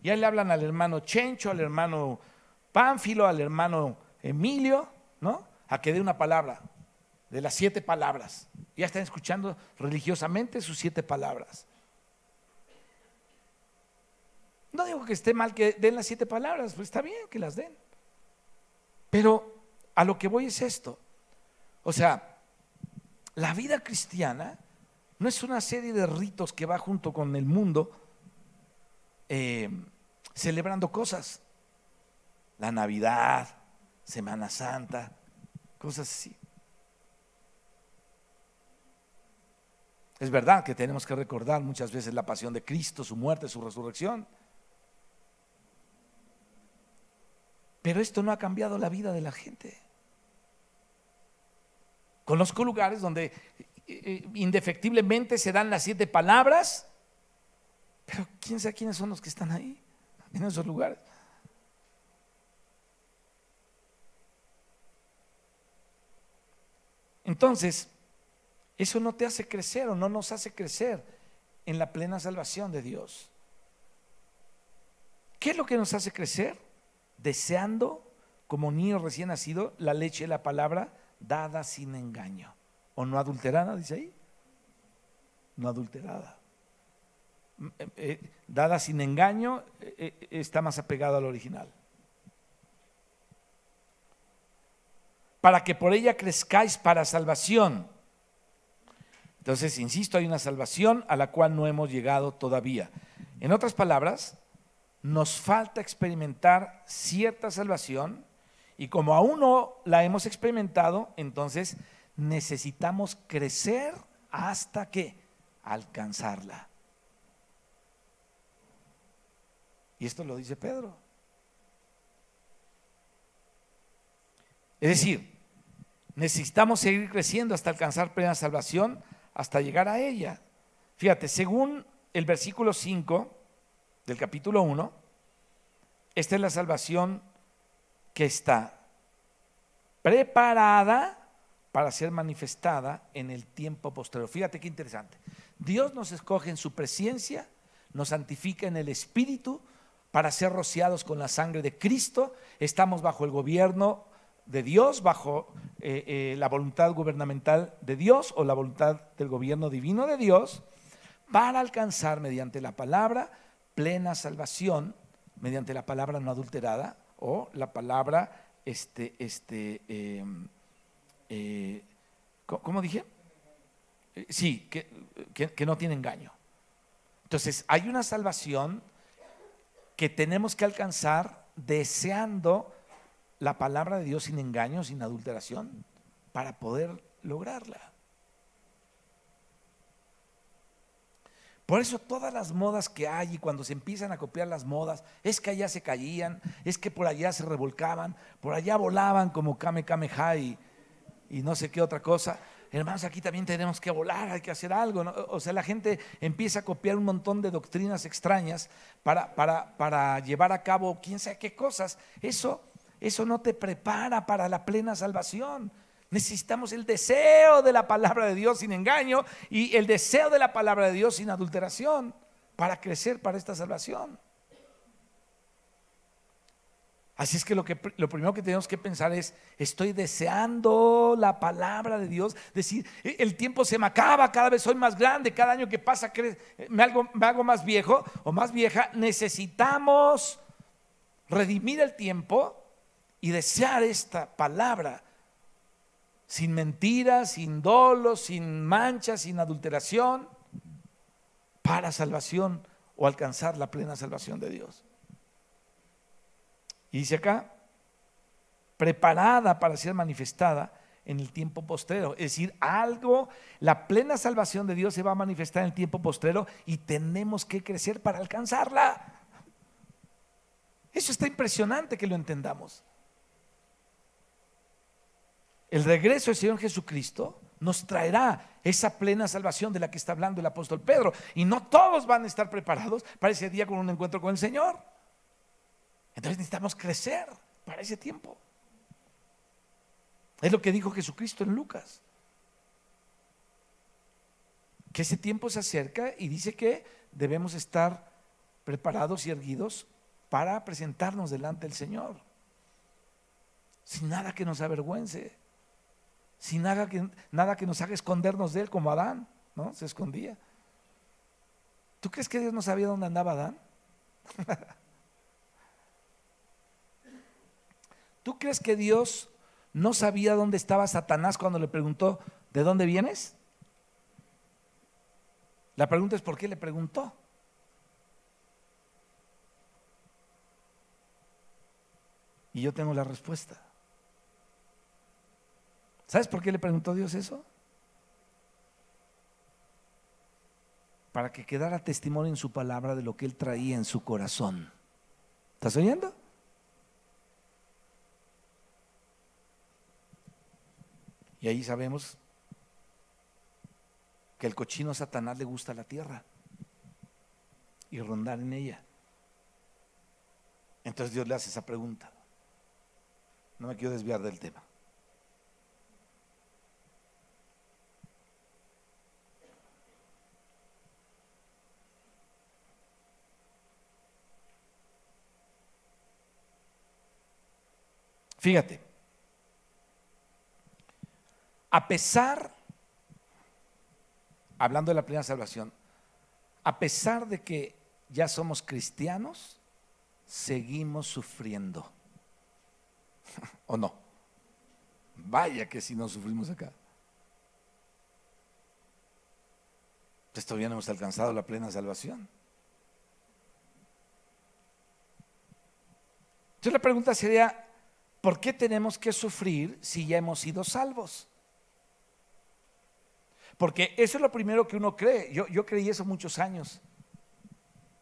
Y ahí le hablan al hermano Chencho, al hermano Pánfilo, al hermano Emilio, ¿no? A que dé una palabra de las 7 palabras. Ya están escuchando religiosamente sus 7 palabras. No digo que esté mal que den las 7 palabras, pues está bien que las den. Pero a lo que voy es esto. O sea, la vida cristiana no es una serie de ritos que va junto con el mundo celebrando cosas. La Navidad, Semana Santa, cosas así. Es verdad que tenemos que recordar muchas veces la pasión de Cristo, su muerte, su resurrección. Pero esto no ha cambiado la vida de la gente. Conozco lugares donde indefectiblemente se dan las 7 palabras, pero quién sabe quiénes son los que están ahí, en esos lugares. Entonces, eso no te hace crecer o no nos hace crecer en la plena salvación de Dios. ¿Qué es lo que nos hace crecer? Deseando, como niño recién nacido, la leche de la palabra dada sin engaño. ¿O no adulterada? Dice ahí. No adulterada. Dada sin engaño está más apegado al original. Para que por ella crezcáis para salvación. Entonces, insisto, hay una salvación a la cual no hemos llegado todavía. En otras palabras, nos falta experimentar cierta salvación y como aún no la hemos experimentado, entonces necesitamos crecer hasta que alcanzarla. Y esto lo dice Pedro. Es decir, necesitamos seguir creciendo hasta alcanzar plena salvación, hasta llegar a ella. Fíjate, según el versículo 5 del capítulo 1, esta es la salvación que está preparada para ser manifestada en el tiempo posterior. Fíjate qué interesante. Dios nos escoge en su presencia, nos santifica en el Espíritu para ser rociados con la sangre de Cristo. Estamos bajo el gobierno de Dios, bajo la voluntad gubernamental de Dios o la voluntad del gobierno divino de Dios, para alcanzar mediante la palabra plena salvación, mediante la palabra no adulterada o la palabra ¿cómo dije? Sí, que no tiene engaño. Entonces hay una salvación que tenemos que alcanzar deseando la palabra de Dios sin engaño, sin adulteración, para poder lograrla. Por eso todas las modas que hay y cuando se empiezan a copiar las modas, es que allá se caían, es que por allá se revolcaban, por allá volaban como Kame Kame Ha y no sé qué otra cosa. Hermanos, aquí también tenemos que volar, hay que hacer algo, ¿no? O sea, la gente empieza a copiar un montón de doctrinas extrañas para llevar a cabo quién sabe qué cosas. Eso no te prepara para la plena salvación. Necesitamos el deseo de la palabra de Dios sin engaño y el deseo de la palabra de Dios sin adulteración para crecer para esta salvación. Así es que lo primero que tenemos que pensar es: estoy deseando la palabra de Dios. Decir, el tiempo se me acaba, cada vez soy más grande, cada año que pasa me hago más viejo o más vieja. Necesitamos redimir el tiempo y desear esta palabra sin mentiras, sin dolo, sin manchas, sin adulteración, para salvación o alcanzar la plena salvación de Dios. Y dice acá, preparada para ser manifestada en el tiempo postrero. Es decir, la plena salvación de Dios se va a manifestar en el tiempo postrero y tenemos que crecer para alcanzarla. Eso está impresionante que lo entendamos. El regreso del Señor Jesucristo nos traerá esa plena salvación de la que está hablando el apóstol Pedro. Y no todos van a estar preparados para ese día con un encuentro con el Señor. Entonces necesitamos crecer para ese tiempo. Es lo que dijo Jesucristo en Lucas, que ese tiempo se acerca y dice que debemos estar preparados y erguidos para presentarnos delante del Señor, sin nada que nos avergüence, sin nada que nos haga escondernos de Él, como Adán, ¿no? Se escondía. ¿Tú crees que Dios no sabía dónde andaba Adán? ¿Tú crees que Dios no sabía dónde estaba Satanás cuando le preguntó: ¿de dónde vienes? La pregunta es: ¿por qué le preguntó? Y yo tengo la respuesta. ¿Sabes por qué le preguntó Dios eso? Para que quedara testimonio en su palabra de lo que él traía en su corazón. ¿Estás oyendo? Y ahí sabemos que el cochino Satanás le gusta la tierra y rondar en ella. Entonces Dios le hace esa pregunta. No me quiero desviar del tema. Fíjate, a pesar, hablando de la plena salvación, a pesar de que ya somos cristianos, seguimos sufriendo. ¿O no? Vaya que si no sufrimos acá. Pues todavía no hemos alcanzado la plena salvación. Entonces la pregunta sería, ¿por qué tenemos que sufrir si ya hemos sido salvos? Porque eso es lo primero que uno cree. Yo creí eso muchos años.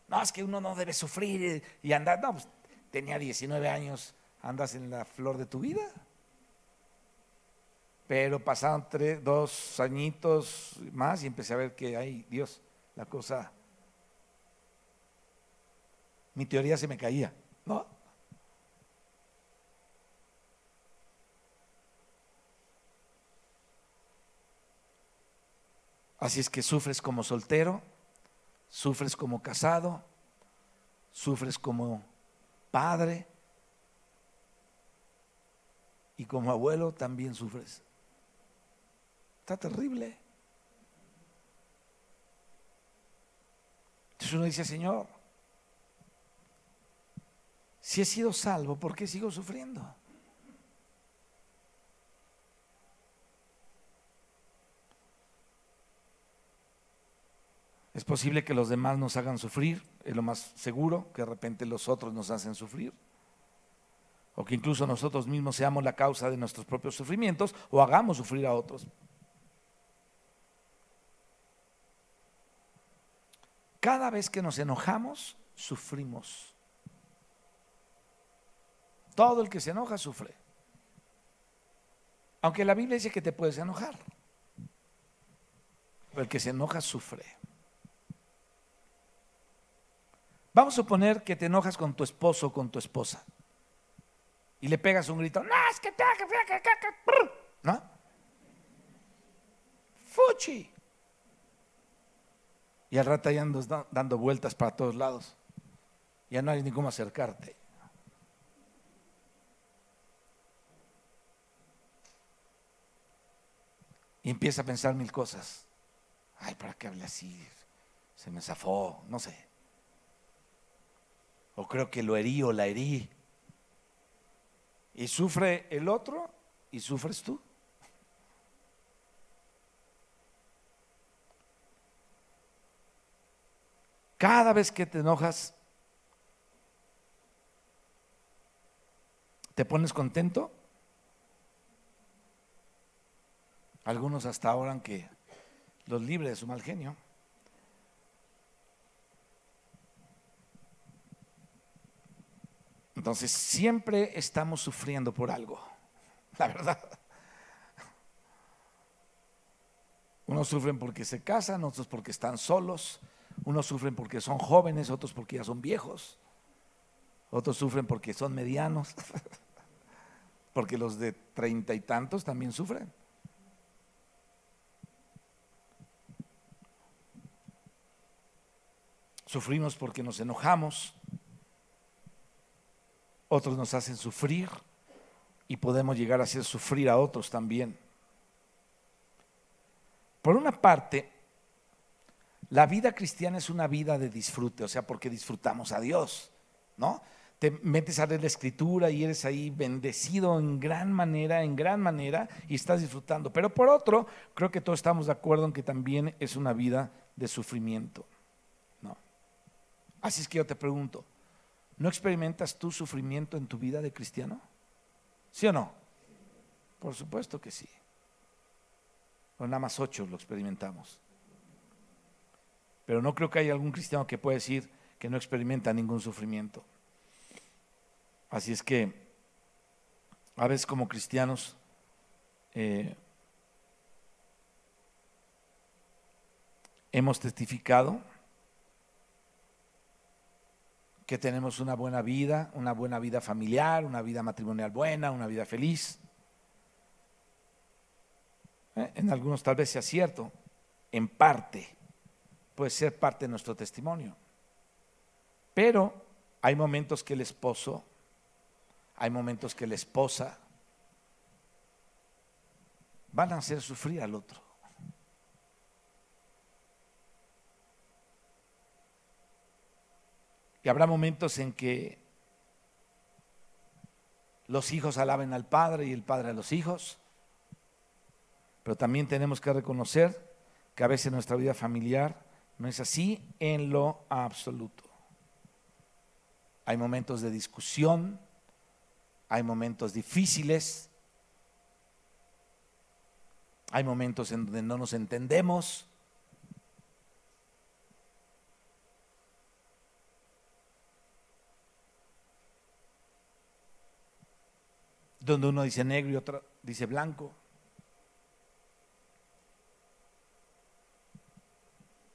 No, es que uno no debe sufrir y andar. No, pues tenía 19 años, andas en la flor de tu vida. Pero pasaron 2 añitos más y empecé a ver que, ay Dios, la cosa, mi teoría se me caía, ¿no? Así es que sufres como soltero, sufres como casado, sufres como padre y como abuelo también sufres. Está terrible. Entonces uno dice, Señor, si he sido salvo, ¿por qué sigo sufriendo? Es posible que los demás nos hagan sufrir, es lo más seguro, que de repente los otros nos hacen sufrir, o que incluso nosotros mismos seamos la causa de nuestros propios sufrimientos o hagamos sufrir a otros. Cada vez que nos enojamos, sufrimos. Todo el que se enoja sufre. Aunque la Biblia dice que te puedes enojar, pero el que se enoja sufre. Vamos a suponer que te enojas con tu esposo o con tu esposa y le pegas un grito, no, es que ¿no? Fuchi. Y al rato ya andas dando vueltas para todos lados. Ya no hay ni cómo acercarte. Y empieza a pensar 1000 cosas. Ay, ¿para qué hable así? Se me zafó, no sé. O creo que lo herí o la herí. Y sufre el otro y sufres tú. Cada vez que te enojas, ¿te pones contento? Algunos hasta ahora que los libre de su mal genio. Entonces siempre estamos sufriendo por algo, la verdad. Unos sufren porque se casan, otros porque están solos, unos sufren porque son jóvenes, otros porque ya son viejos, otros sufren porque son medianos, porque los de 30 y tantos también sufren. Sufrimos porque nos enojamos, otros nos hacen sufrir y podemos llegar a hacer sufrir a otros también. Por una parte, la vida cristiana es una vida de disfrute, o sea, porque disfrutamos a Dios, ¿no? Te metes a leer la escritura y eres ahí bendecido en gran manera y estás disfrutando. Pero por otro, creo que todos estamos de acuerdo en que también es una vida de sufrimiento, ¿no? Así es que yo te pregunto, ¿no experimentas tú sufrimiento en tu vida de cristiano? ¿Sí o no? Por supuesto que sí. O nada más 8 lo experimentamos. Pero no creo que haya algún cristiano que pueda decir que no experimenta ningún sufrimiento. Así es que a veces como cristianos hemos testificado que tenemos una buena vida familiar, una vida matrimonial buena, una vida feliz. En algunos tal vez sea cierto, en parte, puede ser parte de nuestro testimonio. Pero hay momentos que el esposo, hay momentos que la esposa van a hacer sufrir al otro. Y habrá momentos en que los hijos alaben al padre y el padre a los hijos. Pero también tenemos que reconocer que a veces nuestra vida familiar no es así en lo absoluto. Hay momentos de discusión, hay momentos difíciles, hay momentos en donde no nos entendemos. Donde uno dice negro y otro dice blanco.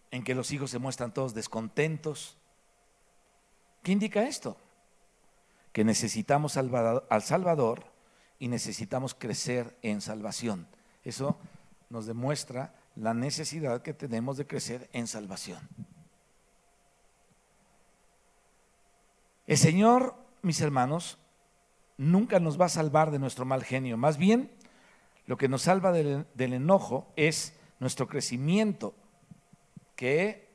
En que los hijos se muestran todos descontentos. ¿Qué indica esto? Que necesitamos al Salvador y necesitamos crecer en salvación. Eso nos demuestra la necesidad que tenemos de crecer en salvación. El Señor, mis hermanos, nunca nos va a salvar de nuestro mal genio. Más bien, lo que nos salva del enojo es nuestro crecimiento, que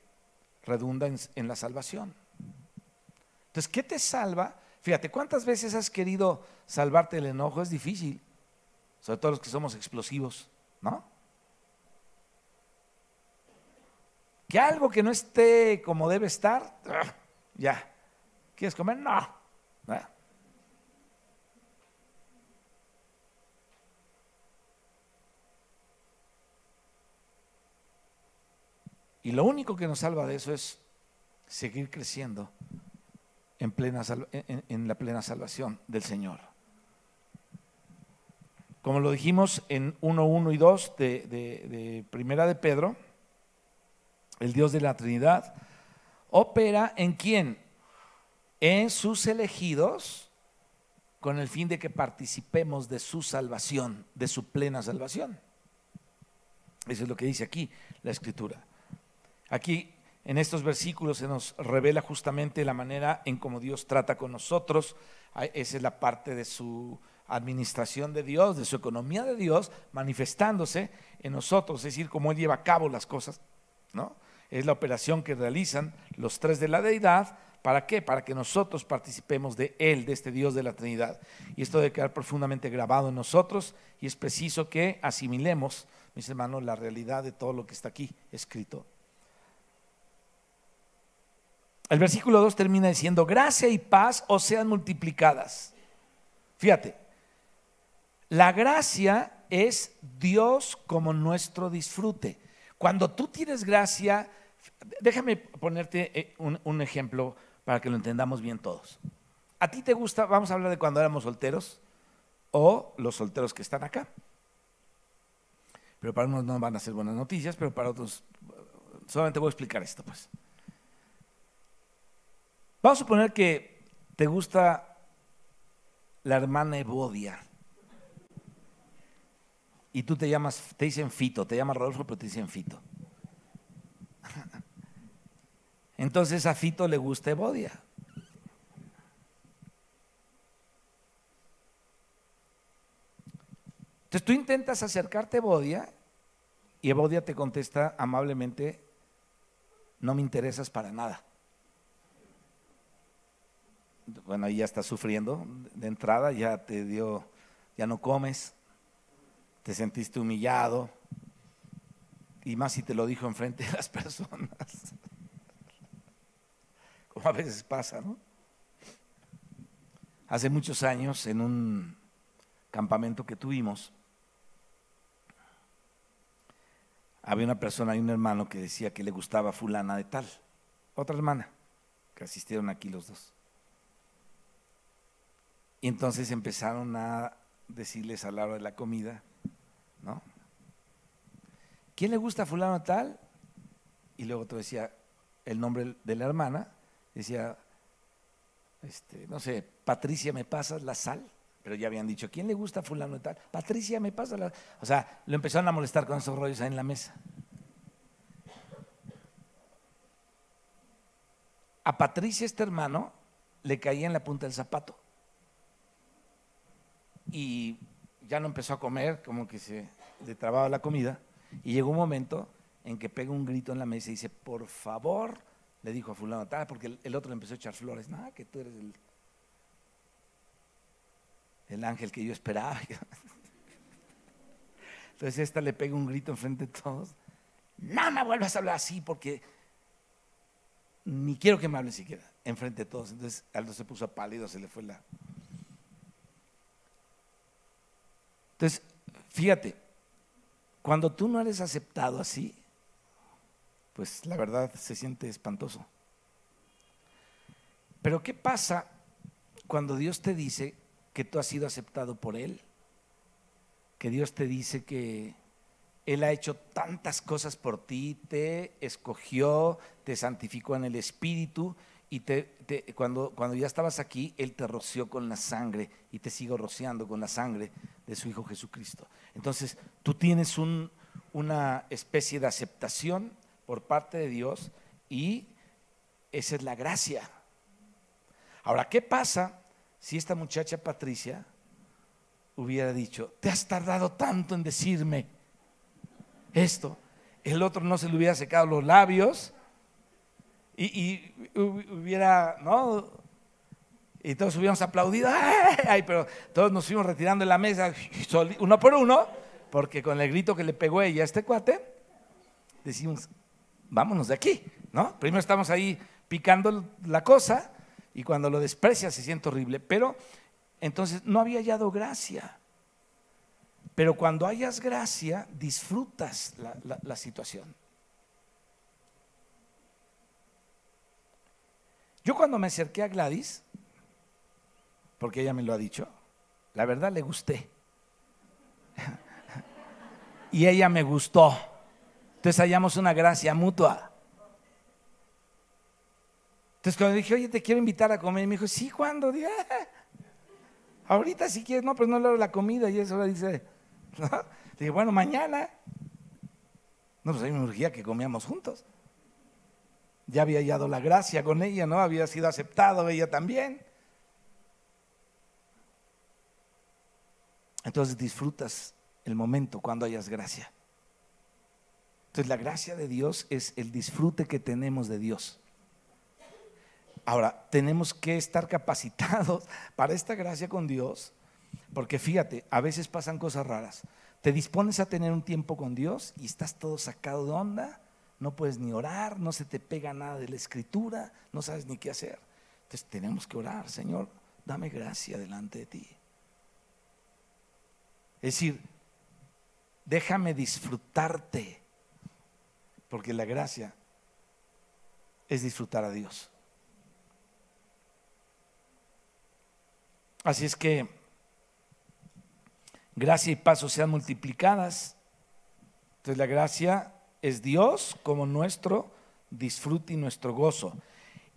redunda en la salvación. Entonces, ¿qué te salva? Fíjate, ¿cuántas veces has querido salvarte del enojo? Es difícil, sobre todo los que somos explosivos, ¿no? Que algo que no esté como debe estar, ya. ¿Quieres comer? No. Y lo único que nos salva de eso es seguir creciendo en la plena salvación del Señor. Como lo dijimos en 1:1 y 2 de Primera de Pedro, el Dios de la Trinidad opera ¿en quién? En sus elegidos, con el fin de que participemos de su salvación, de su plena salvación. Eso es lo que dice aquí la Escritura. Aquí en estos versículos se nos revela justamente la manera en cómo Dios trata con nosotros. Esa es la parte de su administración de Dios, de su economía de Dios, manifestándose en nosotros, es decir, cómo Él lleva a cabo las cosas, ¿no? Es la operación que realizan los tres de la deidad. ¿Para qué? Para que nosotros participemos de Él, de este Dios de la Trinidad. Y esto debe quedar profundamente grabado en nosotros, y es preciso que asimilemos, mis hermanos, la realidad de todo lo que está aquí escrito. El versículo 2 termina diciendo: gracia y paz os sean multiplicadas. Fíjate, la gracia es Dios como nuestro disfrute. Cuando tú tienes gracia, déjame ponerte un ejemplo para que lo entendamos bien todos. ¿A ti te gusta? Vamos a hablar de cuando éramos solteros o los solteros que están acá. Pero para unos no van a ser buenas noticias, pero para otros, solamente voy a explicar esto, pues. Vamos a suponer que te gusta la hermana Evodia y tú te dicen Fito, te llamas Rodolfo, pero te dicen Fito. Entonces a Fito le gusta Evodia. Entonces tú intentas acercarte a Evodia y Evodia te contesta amablemente: no me interesas para nada. Bueno, ahí ya estás sufriendo de entrada, ya te dio, ya no comes, te sentiste humillado, y más si te lo dijo enfrente de las personas, como a veces pasa, ¿no? Hace muchos años, en un campamento que tuvimos, había una persona y un hermano que decía que le gustaba fulana de tal, otra hermana, que asistieron aquí los dos. Y entonces empezaron a decirles a la hora de la comida, ¿no? ¿Quién le gusta a fulano tal? Y luego otro decía el nombre de la hermana, decía, no sé, Patricia, ¿me pasas la sal? Pero ya habían dicho, ¿quién le gusta a fulano tal? Patricia, ¿me pasas la sal? O sea, lo empezaron a molestar con esos rollos ahí en la mesa. A Patricia, este hermano, le caía en la punta del zapato. Y ya no empezó a comer, como que se le trababa la comida, y llegó un momento en que pega un grito en la mesa y dice, por favor, le dijo a fulano tal, porque el otro le empezó a echar flores, nada, que tú eres el ángel que yo esperaba. Entonces esta le pega un grito enfrente de todos, no me vuelvas a hablar así porque ni quiero que me hables siquiera, enfrente de todos. Entonces Aldo se puso pálido, se le fue la... Entonces, fíjate, cuando tú no eres aceptado así, pues la verdad se siente espantoso. Pero ¿qué pasa cuando Dios te dice que tú has sido aceptado por Él? Que Dios te dice que Él ha hecho tantas cosas por ti, te escogió, te santificó en el Espíritu y cuando ya estabas aquí, Él te roció con la sangre y te sigue rociando con la sangre de su Hijo Jesucristo. Entonces, tú tienes una especie de aceptación por parte de Dios y esa es la gracia. Ahora, ¿qué pasa si esta muchacha Patricia hubiera dicho, te has tardado tanto en decirme esto? El otro no se le hubiera secado los labios y hubiera, ¿no? Y todos hubiéramos aplaudido, ¡ay! Pero todos nos fuimos retirando de la mesa, uno por uno, porque con el grito que le pegó ella a este cuate, decimos, vámonos de aquí, ¿no? Primero estamos ahí picando la cosa y cuando lo desprecia se siente horrible, pero entonces no había hallado gracia. Pero cuando hayas gracia, disfrutas la situación. Yo cuando me acerqué a Gladys, porque ella me lo ha dicho, la verdad le gusté. Y ella me gustó. Entonces hallamos una gracia mutua. Entonces cuando dije, oye, te quiero invitar a comer, y me dijo, sí, ¿cuándo? Dije, ahorita si quieres, no, pero no le doy la comida. Y eso le dice, ¿no? Dije, bueno, mañana. No, pues a mí me urgía que comíamos juntos. Ya había hallado la gracia con ella, ¿no? Había sido aceptado ella también. Entonces disfrutas el momento cuando hayas gracia. Entonces la gracia de Dios es el disfrute que tenemos de Dios. Ahora, tenemos que estar capacitados para esta gracia con Dios, porque fíjate, a veces pasan cosas raras. Te dispones a tener un tiempo con Dios y estás todo sacado de onda, no puedes ni orar, no se te pega nada de la escritura, no sabes ni qué hacer. Entonces tenemos que orar, Señor, dame gracia delante de ti. Es decir, déjame disfrutarte, porque la gracia es disfrutar a Dios. Así es que gracia y paso sean multiplicadas. Entonces la gracia es Dios como nuestro disfrute y nuestro gozo.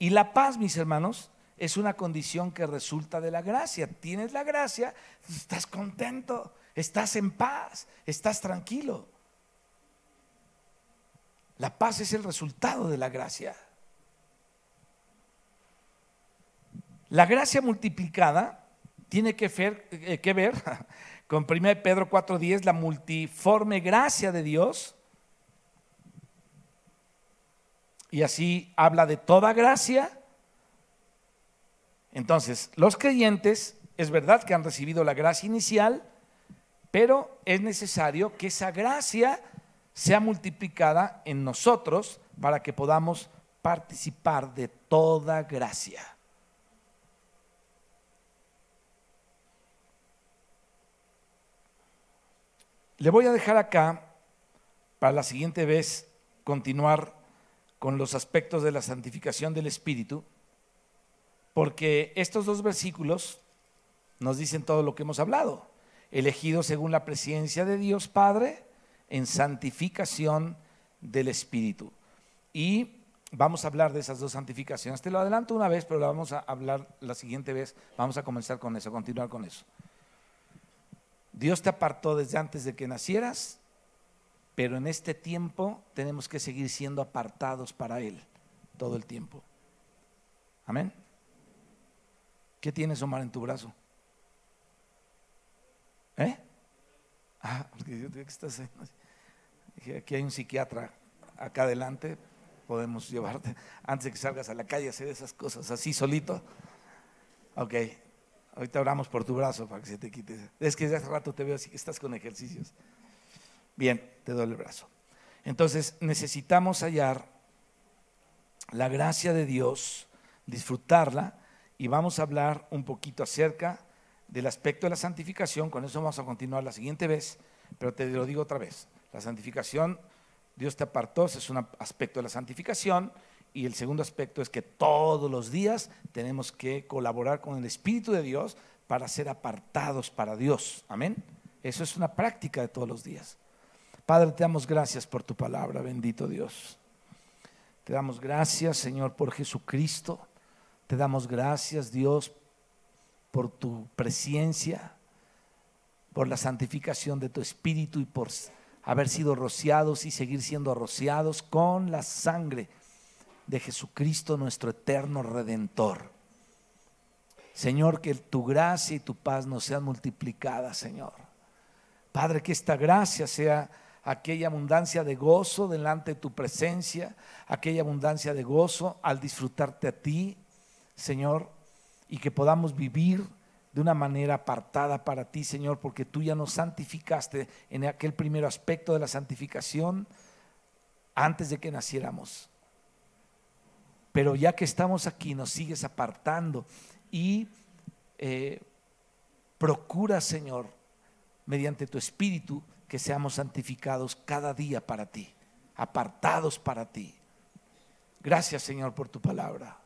Y la paz, mis hermanos, es una condición que resulta de la gracia. Tienes la gracia, estás contento, estás en paz, estás tranquilo. La paz es el resultado de la gracia. La gracia multiplicada tiene que ver con 1 Pedro 4:10, la multiforme gracia de Dios. Y así habla de toda gracia. Entonces, los creyentes, es verdad que han recibido la gracia inicial, pero es necesario que esa gracia sea multiplicada en nosotros para que podamos participar de toda gracia. Le voy a dejar acá para la siguiente vez continuar con los aspectos de la santificación del Espíritu, porque estos dos versículos nos dicen todo lo que hemos hablado. Elegidos según la presencia de Dios Padre en santificación del Espíritu. Y vamos a hablar de esas dos santificaciones. Te lo adelanto una vez, pero la vamos a hablar la siguiente vez. Vamos a comenzar con eso, a continuar con eso. Dios te apartó desde antes de que nacieras, pero en este tiempo tenemos que seguir siendo apartados para Él todo el tiempo. Amén. ¿Qué tienes, Omar, en tu brazo? Porque yo digo que estás ahí. Dije, aquí hay un psiquiatra acá adelante, podemos llevarte antes de que salgas a la calle a hacer esas cosas así solito. Ok, ahorita oramos por tu brazo para que se te quite. Es que hace rato te veo así que estás con ejercicios. Bien, te doy el brazo. Entonces necesitamos hallar la gracia de Dios, disfrutarla, y vamos a hablar un poquito acerca del aspecto de la santificación. Con eso vamos a continuar la siguiente vez, pero te lo digo otra vez. La santificación, Dios te apartó, ese es un aspecto de la santificación. Y el segundo aspecto es que todos los días tenemos que colaborar con el Espíritu de Dios para ser apartados para Dios. Amén. Eso es una práctica de todos los días. Padre, te damos gracias por tu palabra, bendito Dios. Te damos gracias, Señor, por Jesucristo. Te damos gracias, Dios, por tu presencia, por la santificación de tu Espíritu y por haber sido rociados y seguir siendo rociados con la sangre de Jesucristo, nuestro eterno Redentor. Señor, que tu gracia y tu paz nos sean multiplicadas, Señor. Padre, que esta gracia sea aquella abundancia de gozo delante de tu presencia, aquella abundancia de gozo al disfrutarte a ti, Señor, y que podamos vivir de una manera apartada para ti, Señor, porque tú ya nos santificaste en aquel primer aspecto de la santificación antes de que naciéramos. Pero ya que estamos aquí, nos sigues apartando y procura, Señor, mediante tu Espíritu, que seamos santificados cada día para ti, apartados para ti. Gracias, Señor, por tu palabra.